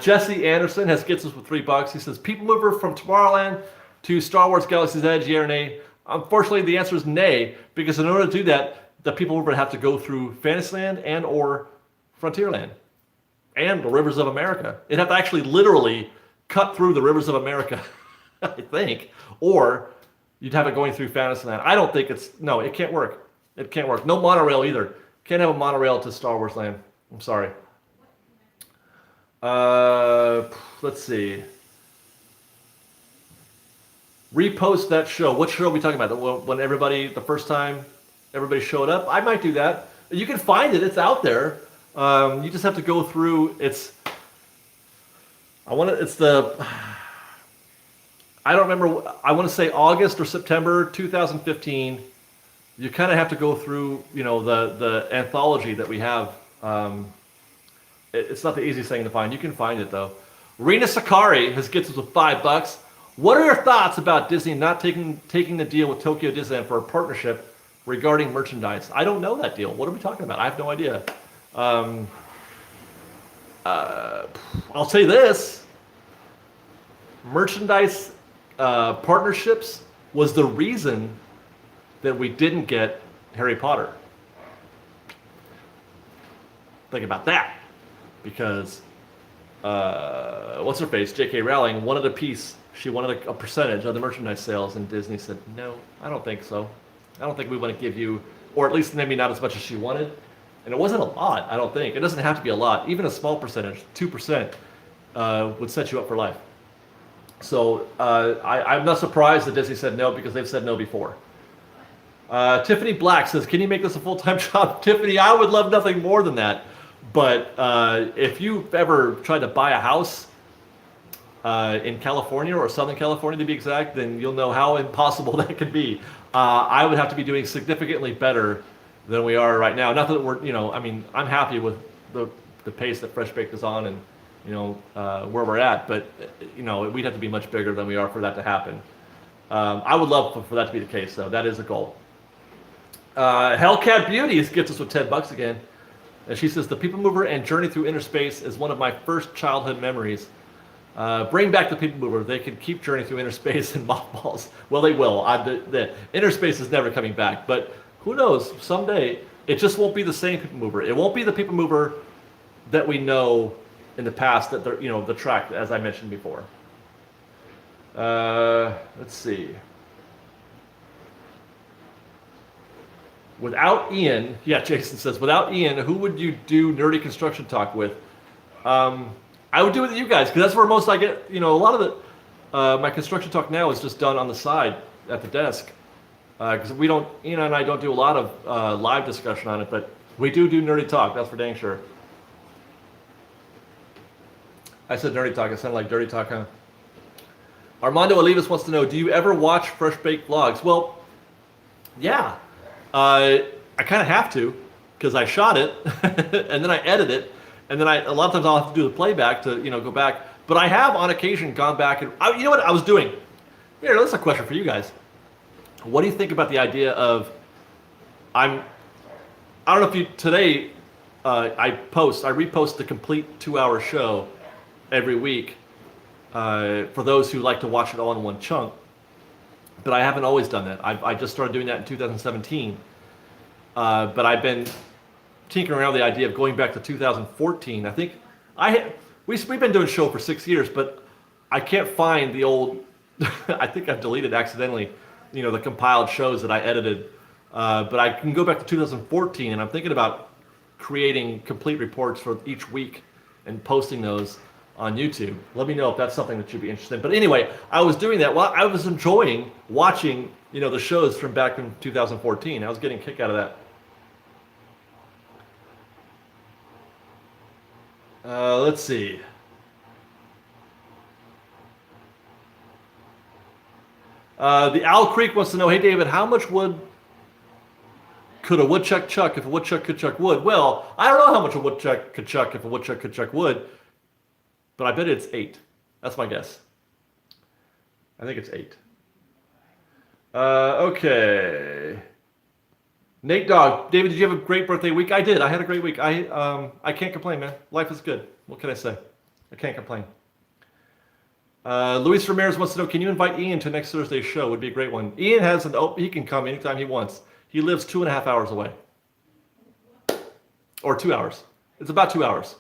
Jesse Anderson has gets us with $3. He says, People Mover from Tomorrowland to Star Wars Galaxy's Edge, yeah or nay? Unfortunately, the answer is nay, because in order to do that, the People Mover would have to go through Fantasyland and or Frontierland and the Rivers of America. It'd have to actually literally cut through the Rivers of America, I think, or you'd have it going through Fantasyland. I don't think no, it can't work. It can't work. No monorail either. Can't have a monorail to Star Wars Land. I'm sorry. Let's see. Repost that show. What show are we talking about? When the first time everybody showed up? I might do that. You can find it. It's out there. You just have to go through. I don't remember. I want to say August or September 2015. You kind of have to go through, the anthology that we have. It's not the easiest thing to find. You can find it though. Rena Sakari gets us with $5. What are your thoughts about Disney not taking the deal with Tokyo Disneyland for a partnership regarding merchandise? I don't know that deal. What are we talking about? I have no idea. I'll say this. Merchandise partnerships was the reason that we didn't get Harry Potter. Think about that. Because, what's her face? J.K. Rowling wanted a piece. She wanted a percentage of the merchandise sales, and Disney said, no, I don't think so. I don't think we want to give you, or at least maybe not as much as she wanted. And it wasn't a lot, I don't think. It doesn't have to be a lot. Even a small percentage, 2%, would set you up for life. So I'm not surprised that Disney said no, because they've said no before. Tiffany Black says, can you make this a full-time job? Tiffany, I would love nothing more than that. But if you've ever tried to buy a house in California, or Southern California to be exact, then you'll know how impossible that could be. I would have to be doing significantly better than we are right now. Not that we're, I mean, I'm happy with the pace that FreshBaked is on, and where we're at, but we'd have to be much bigger than we are for that to happen. I would love for that to be the case, though. That is a goal. Hellcat Beauties gets us with $10 again, and she says, the People Mover and Journey Through Inner Space is one of my first childhood memories. Bring back the People Mover. They can keep Journey Through Inner Space and mothballs. Well, they will. The Inner Space is never coming back, but who knows? Someday it just won't be the same People Mover. It won't be the People Mover that we know in the past, that they're, the track, as I mentioned before. Let's see. Without Ian, yeah, Jason says, without Ian, who would you do Nerdy Construction Talk with? I would do it with you guys, because that's where most I get, a lot of the, my construction talk now is just done on the side at the desk. Because Ian and I don't do a lot of live discussion on it, but we do Nerdy Talk, that's for dang sure. I said Nerdy Talk, it sounded like Dirty Talk, huh? Armando Olivas wants to know, do you ever watch FreshBaked vlogs? Well, yeah. I kind of have to, because I shot it, and then I edit it, and then a lot of times I'll have to do the playback to, go back. But I have, on occasion, gone back and, you know what I was doing? Here, that's a question for you guys. What do you think about the idea of, I don't know if you, today, I repost the complete 2-hour show every week for those who like to watch it all in one chunk. But I haven't always done that. I just started doing that in 2017. But I've been tinkering around with the idea of going back to 2014. I think we've been doing a show for 6 years, but I can't find the old, I think I've deleted accidentally, the compiled shows that I edited. But I can go back to 2014, and I'm thinking about creating complete reports for each week and posting those on YouTube. Let me know if that's something that you'd be interested in. But anyway, I was doing that while I was enjoying watching, the shows from back in 2014. I was getting a kick out of that. Let's see. The Owl Creek wants to know, hey David, how much wood could a woodchuck chuck if a woodchuck could chuck wood? Well, I don't know how much a woodchuck could chuck if a woodchuck could chuck wood, but I bet it's 8. That's my guess. I think it's 8. Okay. Nate Dog, David, did you have a great birthday week? I did. I had a great week. I can't complain, man. Life is good. What can I say? I can't complain. Luis Ramirez wants to know, can you invite Ian to next Thursday's show? Would be a great one. Ian has he can come anytime he wants. He lives 2.5 hours away. Or 2 hours. It's about 2 hours.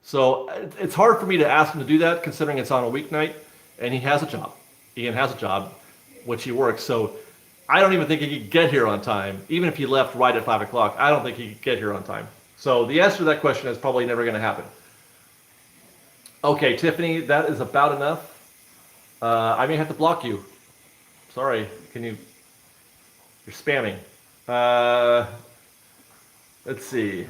So it's hard for me to ask him to do that, considering it's on a weeknight, and he has a job. Ian has a job, which he works. So I don't even think he could get here on time. Even if he left right at 5 o'clock, I don't think he could get here on time. So the answer to that question is probably never going to happen. Okay, Tiffany, that is about enough. I may have to block you. Sorry, you're spamming. Let's see.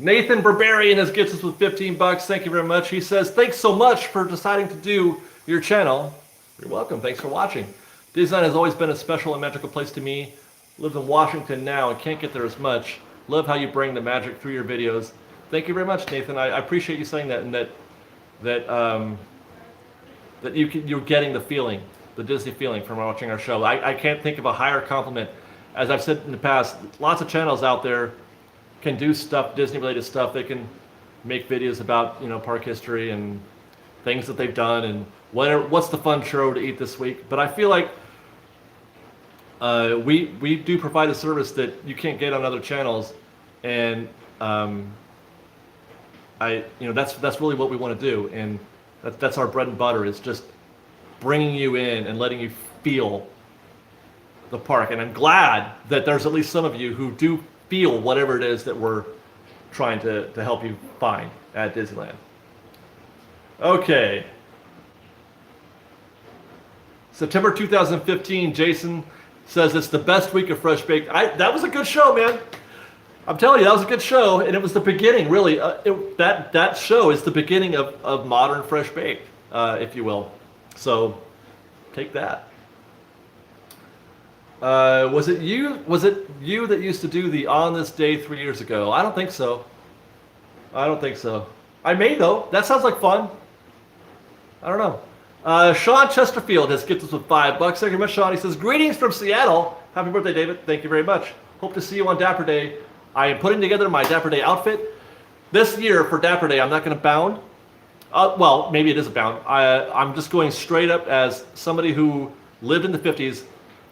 Nathan Barbarian has gets us with $15. Thank you very much. He says, thanks so much for deciding to do your channel. You're welcome. Thanks for watching. Disneyland has always been a special and magical place to me. Live in Washington now and can't get there as much. Love how you bring the magic through your videos. Thank you very much, Nathan. I appreciate you saying that, and that you're getting the feeling, the Disney feeling from watching our show. I can't think of a higher compliment. As I've said in the past, lots of channels out there can do stuff, Disney-related stuff. They can make videos about, park history and things that they've done and what's the fun show to eat this week. But I feel like we do provide a service that you can't get on other channels, and that's really what we want to do, and that's our bread and butter, is just bringing you in and letting you feel the park. And I'm glad that there's at least some of you who do feel whatever it is that we're trying to help you find. at Disneyland. Okay. September 2015, Jason says it's the best week of Fresh Baked. That was a good show, man. I'm telling you, that was a good show, and it was the beginning, really. That show is the beginning of modern Fresh Baked, if you will. So, take that. Was it you that used to do the On This Day 3 years ago? I don't think so. I may, though. That sounds like fun. I don't know. Sean Chesterfield has gifted us with $5. Thank you very much, Sean. He says, greetings from Seattle. Happy birthday, David. Thank you very much. Hope to see you on Dapper Day. I am putting together my Dapper Day outfit. This year for Dapper Day, I'm not going to bound. Well, maybe it is a bound. I'm just going straight up as somebody who lived in the 50s,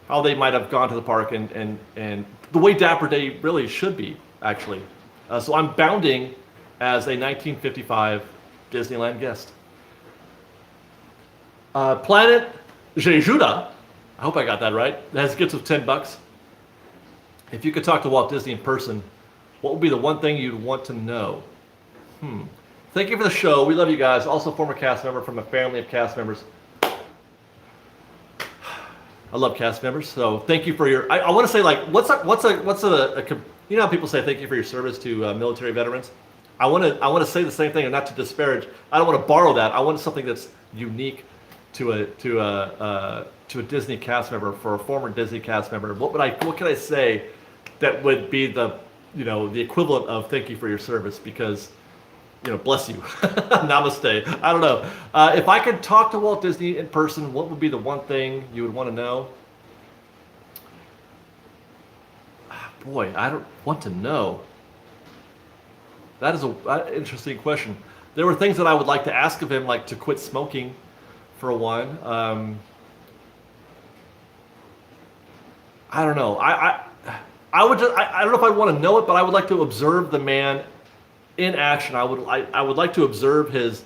how they might have gone to the park, and the way Dapper Day really should be, actually. So I'm bounding as a 1955 Disneyland guest. Planet Jejuda, I hope I got that right, has gifts of $10. If you could talk to Walt Disney in person, what would be the one thing you'd want to know? Thank you for the show. We love you guys. Also former cast member from a family of cast members. I love cast members, so thank you for your. I want to say, like, what's a you know how people say thank you for your service to military veterans. I want to say the same thing, and not to disparage. I don't want to borrow that. I want something that's unique to a Disney cast member, for a former Disney cast member. What can I say that would be the equivalent of thank you for your service? Because bless you. Namaste. I don't know. If I could talk to Walt Disney in person, what would be the one thing you would want to know? Boy, I don't want to know. That is an interesting question. There were things that I would like to ask of him, like to quit smoking, for one. I don't know. I don't know if I want to know it, but I would like to observe the man in action. I would like to observe his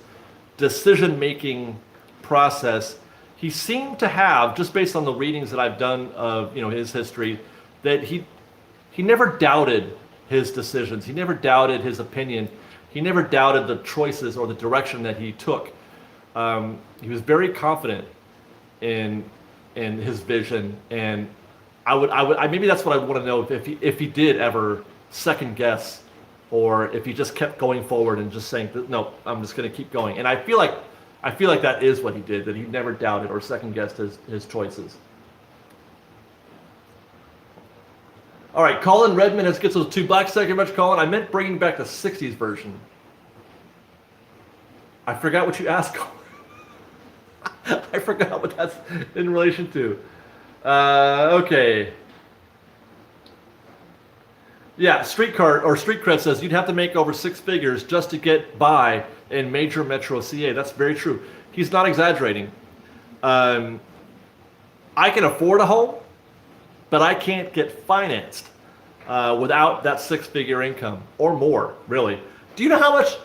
decision-making process. He seemed to have, just based on the readings that I've done of his history, that he never doubted his decisions. He never doubted his opinion. He never doubted the choices or the direction that he took. He was very confident in his vision, and maybe that's what I want to know, if he did ever second guess, or if he just kept going forward and just saying, no, I'm just going to keep going. And I feel like that is what he did, that he never doubted or second guessed his choices. All right, Colin Redmond gets those $2. Thank you very much, Colin. I meant bringing back the 60s version. I forgot what you asked, Colin. I forgot what that's in relation to. Okay. Yeah, Street Cred says you'd have to make over 6 figures just to get by in major metro CA. That's very true. He's not exaggerating. I can afford a home, but I can't get financed without that 6-figure income or more, really. Do you know how much,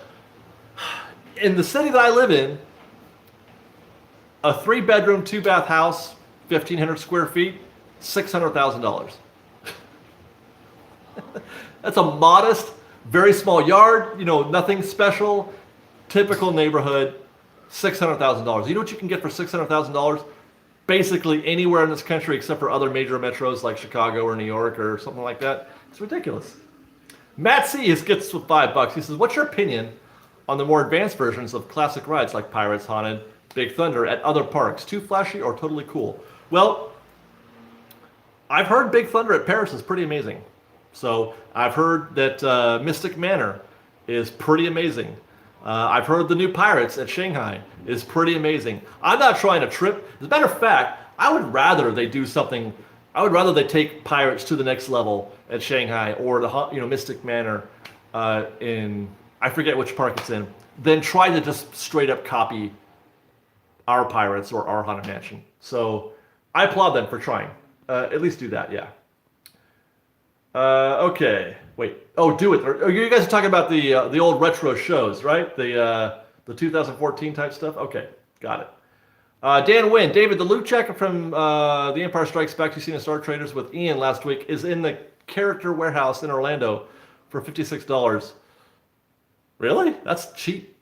in the city that I live in, a 3-bedroom, 2-bath house, 1,500 square feet, $600,000. That's a modest, very small yard, nothing special, typical neighborhood, $600,000. You know what you can get for $600,000? Basically anywhere in this country except for other major metros like Chicago or New York or something like that. It's ridiculous. Matt C. gets with $5. He says, what's your opinion on the more advanced versions of classic rides like Pirates, Haunted, Big Thunder at other parks? Too flashy or totally cool? Well, I've heard Big Thunder at Paris is pretty amazing. So I've heard that Mystic Manor is pretty amazing. I've heard the new Pirates at Shanghai is pretty amazing. I'm not trying to trip. As a matter of fact, I would rather they do something. I would rather they take Pirates to the next level at Shanghai, or the Mystic Manor in, I forget which park it's in, than try to just straight up copy our Pirates or our Haunted Mansion. So I applaud them for trying. At least do that, yeah. Okay, wait. Oh, do it. You guys are talking about the old retro shows, right? The 2014 type stuff. Okay, got it. Dan Wynn, David, the loot checker from The Empire Strikes Back you seen in Star Traders with Ian last week is in the character warehouse in Orlando for $56. Really? That's cheap.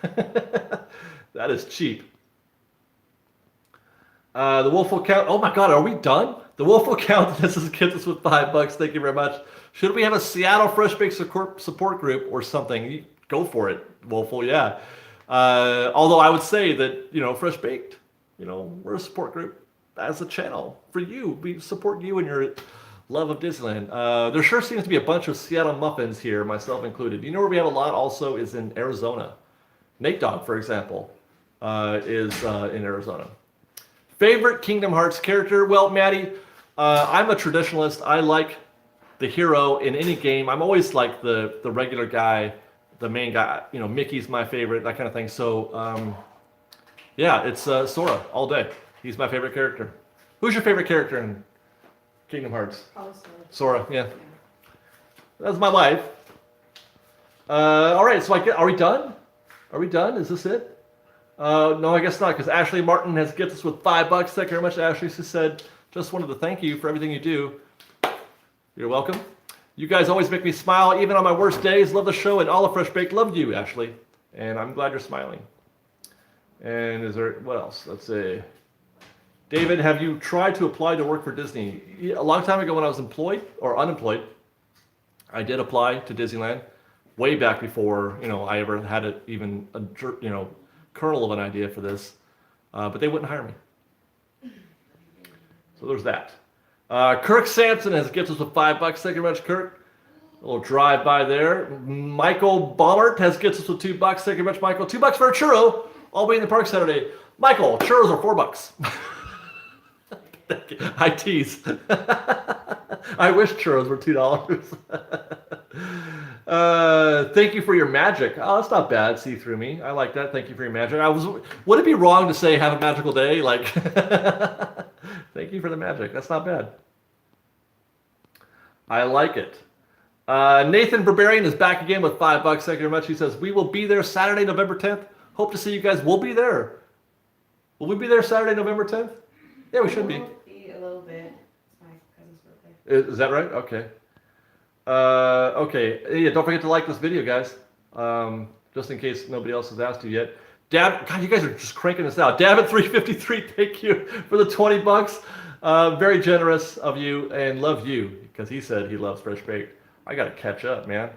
That is cheap. The Wolf will count. Oh my God, are we done? The Wolf will count. This is gets us with $5. Thank you very much. Should we have a Seattle Fresh Baked support group or something? Go for it, Wolful. Yeah. Although I would say that Fresh Baked, we're a support group as a channel for you. We support you and your love of Disneyland. There sure seems to be a bunch of Seattle muffins here, myself included. You know where we have a lot also is in Arizona. Nate Dogg, for example, is in Arizona. Favorite Kingdom Hearts character? Well, Maddie, I'm a traditionalist. I like the hero in any game. I'm always like the regular guy, the main guy. Mickey's my favorite, that kind of thing. So, yeah, it's Sora all day. He's my favorite character. Who's your favorite character in Kingdom Hearts? Oh, Sora, yeah. That's my wife. All right, so are we done? Are we done? Is this it? No, I guess not, because Ashley Martin has gets us with $5. Thank you very much, Ashley. She said, just wanted to thank you for everything you do. You're welcome. You guys always make me smile, even on my worst days. Love the show and all of Fresh Baked. Love you, Ashley. And I'm glad you're smiling. And is there, what else? Let's see. David, have you tried to apply to work for Disney? A long time ago when I was employed or unemployed, I did apply to Disneyland way back before, I ever had even a kernel of an idea for this, but they wouldn't hire me. So there's that. Kirk Sampson has gifted us with $5. Thank you very much, Kirk. A little drive by there. Michael Baumert has gifted us with $2. Thank you very much, Michael. $2 for a churro. I'll be in the park Saturday. Michael, churros are $4. Thank you. I tease. I wish churros were $2. Thank you for your magic. Oh, that's not bad. See through me. I like that. Thank you for your magic. Would it be wrong to say have a magical day? Like, thank you for the magic. That's not bad. I like it. Nathan Barbarian is back again with $5. Thank you very much. He says, we will be there Saturday, November 10th. Hope to see you guys. We'll be there. Will we be there Saturday, November 10th? Yeah, we should be. A little bit. It's my cousin's birthday. Is that right? Okay. Okay. Yeah, don't forget to like this video, guys. Just in case nobody else has asked you yet. Dab, God, you guys are just cranking this out. Dab at 353. Thank you for the $20. Very generous of you, and love you because he said he loves Fresh Baked. I gotta catch up, man.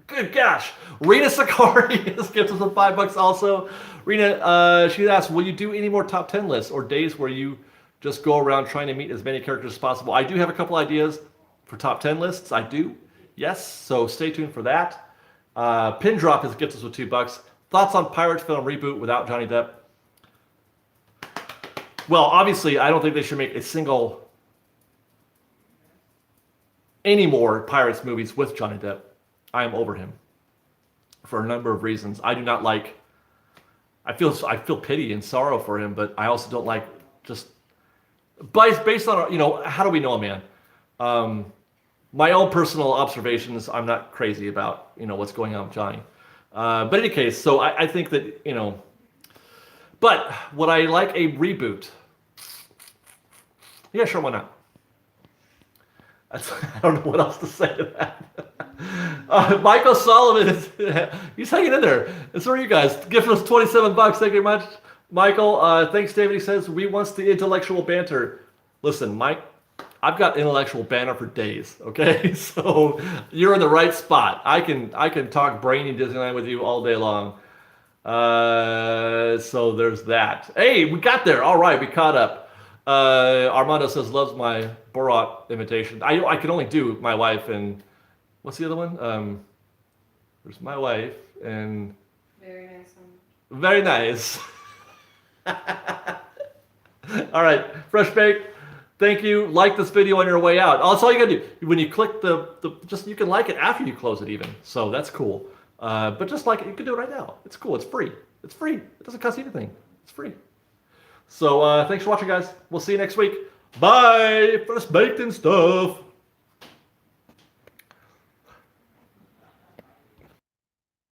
Good gosh. Rena Sakari has given us $5 also. Rena, she asked, will you do any more top 10 lists or days where you just go around trying to meet as many characters as possible? I do have a couple ideas for top 10 lists. I do. Yes. So stay tuned for that. Pin Drop has gifted us with $2. Thoughts on Pirates film reboot without Johnny Depp? Well, obviously, I don't think they should make any more Pirates movies with Johnny Depp. I am over him for a number of reasons. I do not like. I feel pity and sorrow for him, but I also don't like just based on how do we know a man? My own personal observations. I'm not crazy about what's going on with Johnny. But in any case, so I think that But would I like a reboot? Yeah, sure, why not? I don't know what else to say to that. Michael Solomon he's hanging in there. And so are you guys. Gifting us $27. Thank you very much. Michael, thanks, David. He says, we wants the intellectual banter. Listen, Mike, I've got intellectual banter for days, okay? So you're in the right spot. I can talk brainy Disneyland with you all day long. So there's that. Hey, we got there. All right, we caught up. Armando says, loves my Borat imitation. I can only do my wife and what's the other one? There's my wife and Very nice one. Very nice. All right, Fresh Baked. Thank you. Like this video on your way out. That's all you gotta do. When you click you can like it after you close it even. So that's cool. But just like it, you can do it right now. It's cool. It's free. It's free. It doesn't cost you anything. It's free. So thanks for watching, guys. We'll see you next week. Bye. Fresh Baked and stuff.